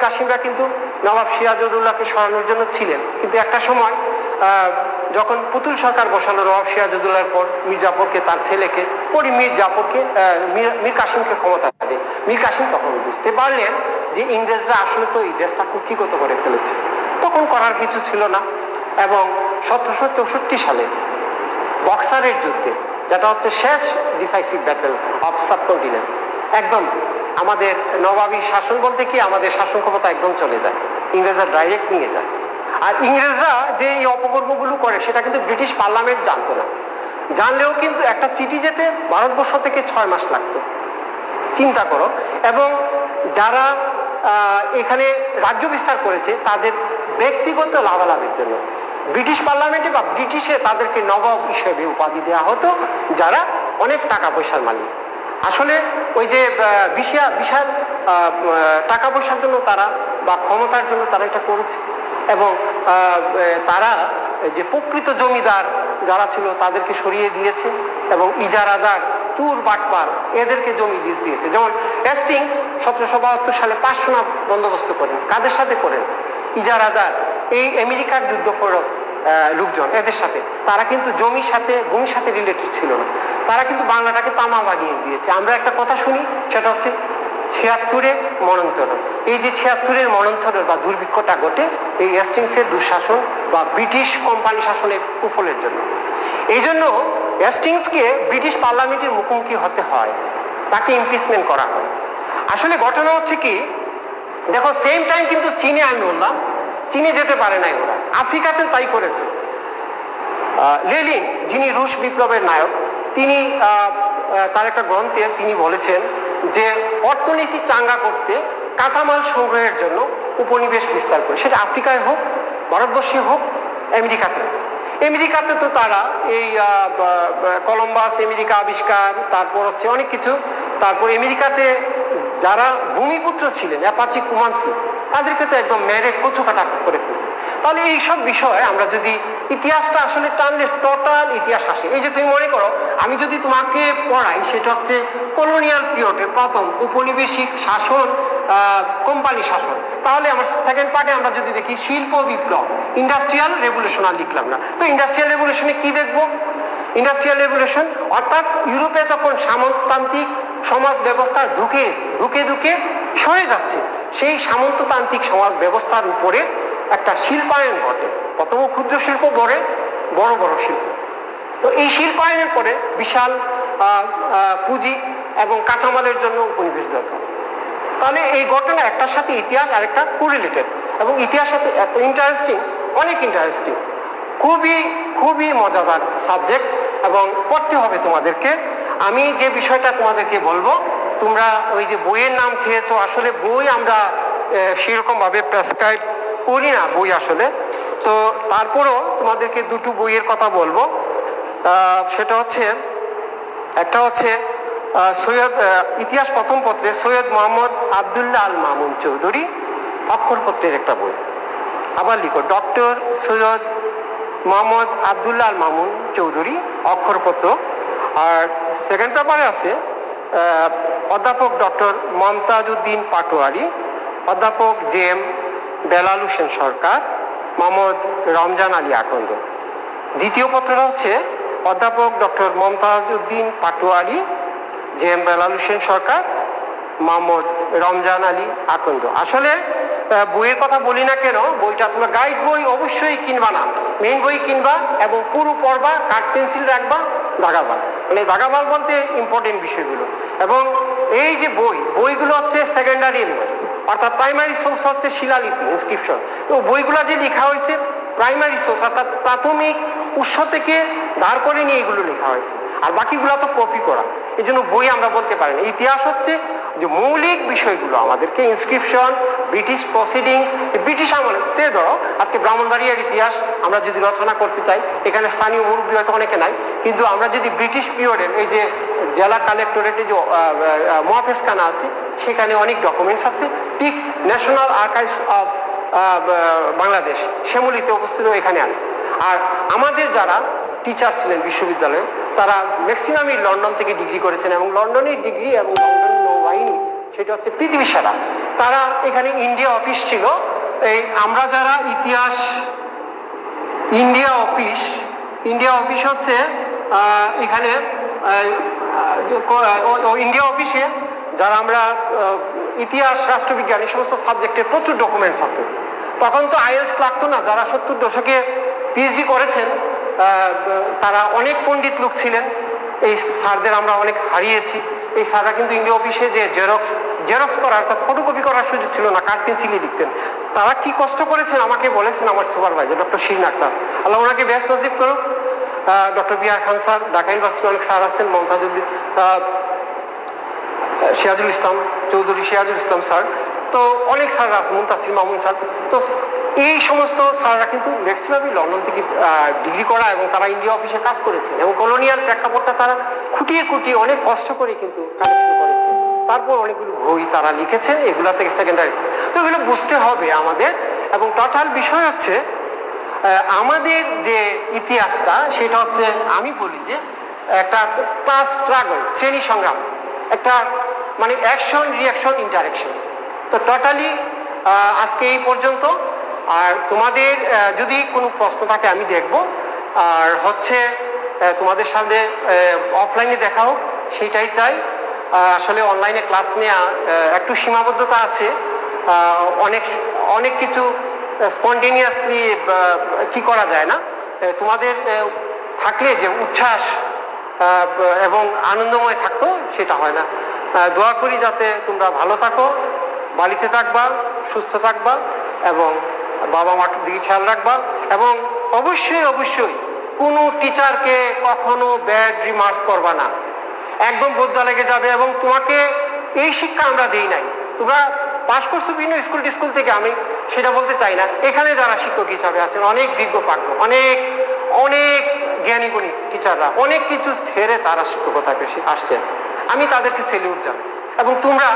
কাসিমরা কিন্তু নবাব সিরাজউদ্দৌলাকে সরানোর জন্য ছিলেন, কিন্তু একটা সময় যখন পুতুল সরকার বসালো নবাব সিরাজউদ্দৌলার পর মির্জাফরকে, তার ছেলেকে, পরে মীর কাসিমকে ক্ষমতা দেবে। মীর কাসিম তখন বুঝতে পারলেন যে ইংরেজরা আসলে তো এই দেশটা কুক্ষিগত করে ফেলেছে, তখন করার কিছু ছিল না। এবং 1764 সালে বক্সারের যুদ্ধে, যেটা হচ্ছে শেষ ডিসাইসিভ ব্যাটেল অফ সাবকন্টিনেন্ট, একদম আমাদের নবাবী শাসন বলতে কি আমাদের শাসন ক্ষমতা একদম চলে যায়, ইংরেজরা ডাইরেক্ট নিয়ে যায়। আর ইংরেজরা যে এই অপকর্মগুলো করে সেটা কিন্তু ব্রিটিশ পার্লামেন্ট জানতো না। জানলেও কিন্তু একটা চিঠি যেতে ভারতবর্ষ থেকে 6 মাস লাগতো, চিন্তা করো। এবং যারা এখানে রাজ্য বিস্তার করেছে তাদের ব্যক্তিগত লাভালাভের জন্য ব্রিটিশ পার্লামেন্টে বা ব্রিটিশে তাদেরকে নবাব হিসেবে উপাধি দেওয়া হতো, যারা অনেক টাকা পয়সার মালিক। আসলে ওই যে বিশাল টাকা পয়সার জন্য তারা বা ক্ষমতার জন্য তারা এটা করেছে। এবং তারা যে প্রকৃত জমিদার যারা ছিল তাদেরকে সরিয়ে দিয়েছে, এবং ইজারাদার, চুর বাটপার এদেরকে জমি লিজ দিয়েছে। যেমন হেস্টিংস 1772 সালে 5 সোনা বন্দোবস্ত করেন। কাদের সাথে করেন? ইজারাদার, এই আমেরিকার যুদ্ধপরক লোকজন, এদের সাথে। তারা কিন্তু ভূমির সাথে রিলেটেড ছিল না। তারা কিন্তু বাংলাটাকে তামা বানিয়ে দিয়েছে। আমরা একটা কথা শুনি, সেটা হচ্ছে 76-এর মন্বন্তর। এই যে 76-এর মন্বন্তরের বা দুর্ভিক্ষটা ঘটে এই হেস্টিংসের দুঃশাসন বা ব্রিটিশ কোম্পানি শাসনের কুফলের জন্য। এই জন্য হেস্টিংসকে ব্রিটিশ পার্লামেন্টের মুখোমুখি হতে হয়, তাকে ইমপিচমেন্ট করা হয়। আসলে ঘটনা হচ্ছে কি, দেখো সেম টাইম কিন্তু চীনে, আমি বললাম চীনে যেতে পারে নাই ওরা, আফ্রিকাতেও তাই করেছে। লেনিন, যিনি রুশ বিপ্লবের নায়ক, তিনি তার একটা গ্রন্থে তিনি বলেছেন যে অর্থনীতি চাঙ্গা করতে কাঁচামাল সংগ্রহের জন্য উপনিবেশ বিস্তার করে, সেটা আফ্রিকায় হোক, ভারতবর্ষে হোক, আমেরিকাতে তো তারা এই কলম্বাস আমেরিকা আবিষ্কার, তারপর হচ্ছে অনেক কিছু, তারপর আমেরিকাতে যারা ভূমিপুত্র ছিলেন অ্যাপাচি কুমানসি, তাদেরকে তো একদম মেরে কচু কাটা করে ফেলবে। তাহলে এইসব বিষয় আমরা যদি ইতিহাসটা আসলে টানলে টোটাল ইতিহাস আসে। এই যে তুমি মনে করো আমি যদি তোমাকে পড়াই, সেটা হচ্ছে কলোনিয়াল পিরিয়ডের প্রথম উপনিবেশিক শাসন, কোম্পানি শাসন, তাহলে আমার সেকেন্ড পার্টে আমরা যদি দেখি শিল্প বিপ্লব, ইন্ডাস্ট্রিয়াল রেভলিউশন, আর লিখলাম না। তো ইন্ডাস্ট্রিয়াল রেভলিউশনে কি দেখবো? ইন্ডাস্ট্রিয়াল রেভলিউশন অর্থাৎ ইউরোপে তখন সামন্ততান্ত্রিক সমাজ ব্যবস্থা ধুকে সরে যাচ্ছে, সেই সামন্ততান্ত্রিক সমাজ ব্যবস্থার উপরে একটা শিল্পায়ন ঘটে। প্রথম ক্ষুদ্র শিল্প, বড় শিল্প। তো এই শিল্পায়নের পরে বিশাল পুঁজি এবং কাঁচামালের জন্য উপনিবেশ দরকার। তাহলে এই ঘটনা একটার সাথে ইতিহাস আর একটা কোরিলেটেড, এবং ইতিহাস সাথে এত ইন্টারেস্টিং, অনেক ইন্টারেস্টিং, খুবই মজাদার সাবজেক্ট, এবং পড়তে হবে তোমাদেরকে। আমি যে বিষয়টা তোমাদেরকে বলবো তোমরা ওই যে বইয়ের নাম চেয়েছো, আসলে বই আমরা সেরকমভাবে প্রেসক্রাইব করি না বই আসলে। তো তারপরেও তোমাদেরকে দুটো বইয়ের কথা বলবো। সেটা হচ্ছে, একটা হচ্ছে সৈয়দ ইতিহাস প্রথম পত্রে সৈয়দ মোহাম্মদ আবদুল্লাহ আল মামুন চৌধুরী অক্ষরপত্রের একটা বই। আবার লিখো ডক্টর সৈয়দ মোহাম্মদ আবদুল্লাহ আল মামুন চৌধুরী অক্ষরপত্র। আর সেকেন্ড পেপারে আছে অধ্যাপক ডক্টর মমতাজ উদ্দিন পাটোয়ারি, অধ্যাপক জে এম বেলাল হোসেন সরকার, মোহাম্মদ রমজান আলী আকন্দ। দ্বিতীয় পত্রটা হচ্ছে অধ্যাপক doctor Momtaz Uddin Patwari, J M Belal Hossain Sarkar, Mohammad Ramzan Ali Akand. আসলে বইয়ের কথা বলি না কেন, বইটা তোমরা গাইড বই অবশ্যই কিনবা না, মেইন বই কিনবা এবং পুরো পড়বা, কাঠ পেন্সিল রাখবা, দাগাবাল, মানে দাগাবাল বলতে ইম্পর্টেন্ট বিষয়গুলো। এবং এই যে বইগুলো হচ্ছে সেকেন্ডারি এলিমেন্টস, অর্থাৎ প্রাইমারি সোর্স হচ্ছে শিলালিপি, ইনস্ক্রিপশন। তো বইগুলো যে লেখা হয়েছে প্রাইমারি সোর্স, অর্থাৎ প্রাথমিক উৎস থেকে ধার করে নিয়ে এগুলো লেখা হয়েছে, আর বাকিগুলো তো কপি করা। এই জন্য বই আমরা বলতে পারি না। ইতিহাস হচ্ছে যে মৌলিক বিষয়গুলো আমাদেরকে, ইনস্ক্রিপশন, ব্রিটিশ প্রসিডিংস, ব্রিটিশ আমলে, সে ধরো আজকে ব্রাহ্মণবাড়িয়ার ইতিহাস আমরা যদি রচনা করতে চাই, এখানে স্থানীয় মুরব্বী হয়তো অনেকে নাই, কিন্তু আমরা যদি ব্রিটিশ পিরিয়ডের এই যে জেলা কালেক্টরেটে যে মহাফেজখানা আছে সেখানে অনেক ডকুমেন্টস আছে, ঠিক ন্যাশনাল আর্কাইভস অফ বাংলাদেশ শ্যামলীতে অবস্থিত এখানে আছে। আর আমাদের যারা টিচার ছিলেন বিশ্ববিদ্যালয়ে তারা ম্যাক্সিমামই লন্ডন থেকে ডিগ্রি করেছেন, এবং লন্ডনের ডিগ্রি এবং লন্ডনের নৌবাহিনী সেটা হচ্ছে পৃথিবী সেরা। তারা এখানে ইন্ডিয়া অফিস ছিল। এই আমরা যারা ইতিহাস, ইন্ডিয়া অফিস হচ্ছে এখানে ইন্ডিয়া অফিসে যারা আমরা ইতিহাস, রাষ্ট্রবিজ্ঞান এই সমস্ত সাবজেক্টের প্রচুর ডকুমেন্টস আছে। তখন তো আইএলস লাগতো না। যারা 70 দশকে পিএইচডি করেছেন তারা অনেক পণ্ডিত লোক ছিলেন। এই স্যারদের আমরা অনেক হারিয়েছি। এই স্যাররা কিন্তু ইন্ডিয়া অফিসে যে জেরক্স করার, ফটোকপি করার সুযোগ ছিল না, কাঠ পেন্সিলে লিখতেন। তারা কি কষ্ট করেছেন আমাকে বলেছেন আমার সুপারভাইজার ডক্টর শিরিন আক্তার, আল্লাহ ওনাকে ব্যস্ত নসিব করুক। ডক্টর বিআর খান স্যার, ঢাকা ইউনিভার্সিটির অনেক স্যার আছেন, মমতাজুদ্দিন, সিরাজুল ইসলাম চৌধুরী, সিরাজুল ইসলাম স্যার, তো অনেক স্যাররা আছে, মুনতাসির মামুন স্যার। তো এই সমস্ত স্যাররা কিন্তু ম্যাক্সিমামই লন্ডন থেকে ডিগ্রি করা, এবং তারা ইন্ডিয়া অফিসে কাজ করেছেন, এবং কলোনিয়াল প্রেক্ষাপটটা তারা খুঁটিয়ে অনেক কষ্ট করে কিন্তু কালেকশন করেছে। তারপর অনেকগুলো বই তারা লিখেছে, এগুলা থেকে সেকেন্ডারি। তো এগুলো বুঝতে হবে আমাদের। এবং টোটাল বিষয় হচ্ছে আমাদের যে ইতিহাসটা সেটা হচ্ছে, আমি বলি যে একটা ক্লাস স্ট্রাগল, শ্রেণী সংগ্রাম, একটা মানে অ্যাকশন, রিয়াকশন, ইন্টারেকশন। তো টোটালি আজকে এই পর্যন্ত। আর তোমাদের যদি কোনো প্রশ্ন থাকে আমি দেখব। আর হচ্ছে তোমাদের সাথে অফলাইনে দেখা হোক সেটাই চাই। আসলে অনলাইনে ক্লাস নেওয়া একটু সীমাবদ্ধতা আছে, অনেক কিছু স্পন্টেনিয়াসলি কি করা যায় না। তোমাদের থাকলে যে উচ্ছ্বাস এবং আনন্দময় থাকতো সেটা হয় না। দোয়া করি যাতে তোমরা ভালো থাকো, বাড়িতে থাকবা, সুস্থ থাকবা, এবং বাবা মার দিকে খেয়াল রাখবা। এবং অবশ্যই কোনো টিচারকে কখনো ব্যাড রিমার্কস করবা না, একদম বদলা লেগে যাবে। এবং তোমাকে এই শিক্ষা আমরা দিই নাই, তোমরা পাশ করছো বিভিন্ন স্কুল থেকে, আমি সেটা বলতে চাই না। এখানে যারা শিক্ষক হিসাবে আছেন অনেক বিজ্ঞ পাজ্ঞ, অনেক জ্ঞানী গুণী টিচাররা অনেক কিছু ছেড়ে তারা শিক্ষকতাকে আসছেন, আমি তাদেরকে সেলিউট জানাই। এবং তোমরা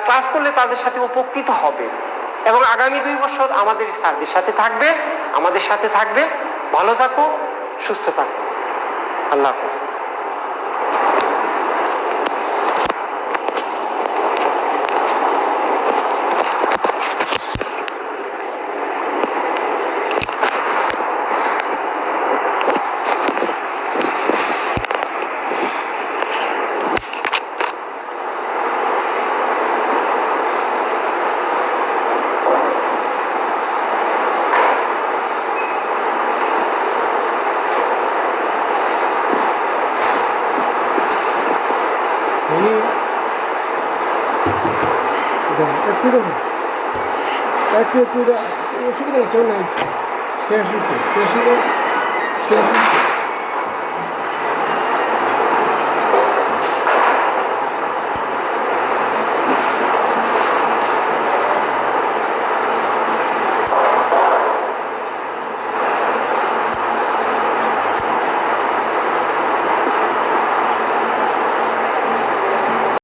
ক্লাস করলে তাদের সাথে উপকৃত হবে, এবং আগামী 2 বছর আমাদের স্যারদের সাথে থাকবে, আমাদের সাথে থাকবে। ভালো থাকো, সুস্থ থাকো, আল্লাহ হাফেজ। একটু দেখুন, একটু অসুবিধা কেউ নাই, শেষ হয়েছে।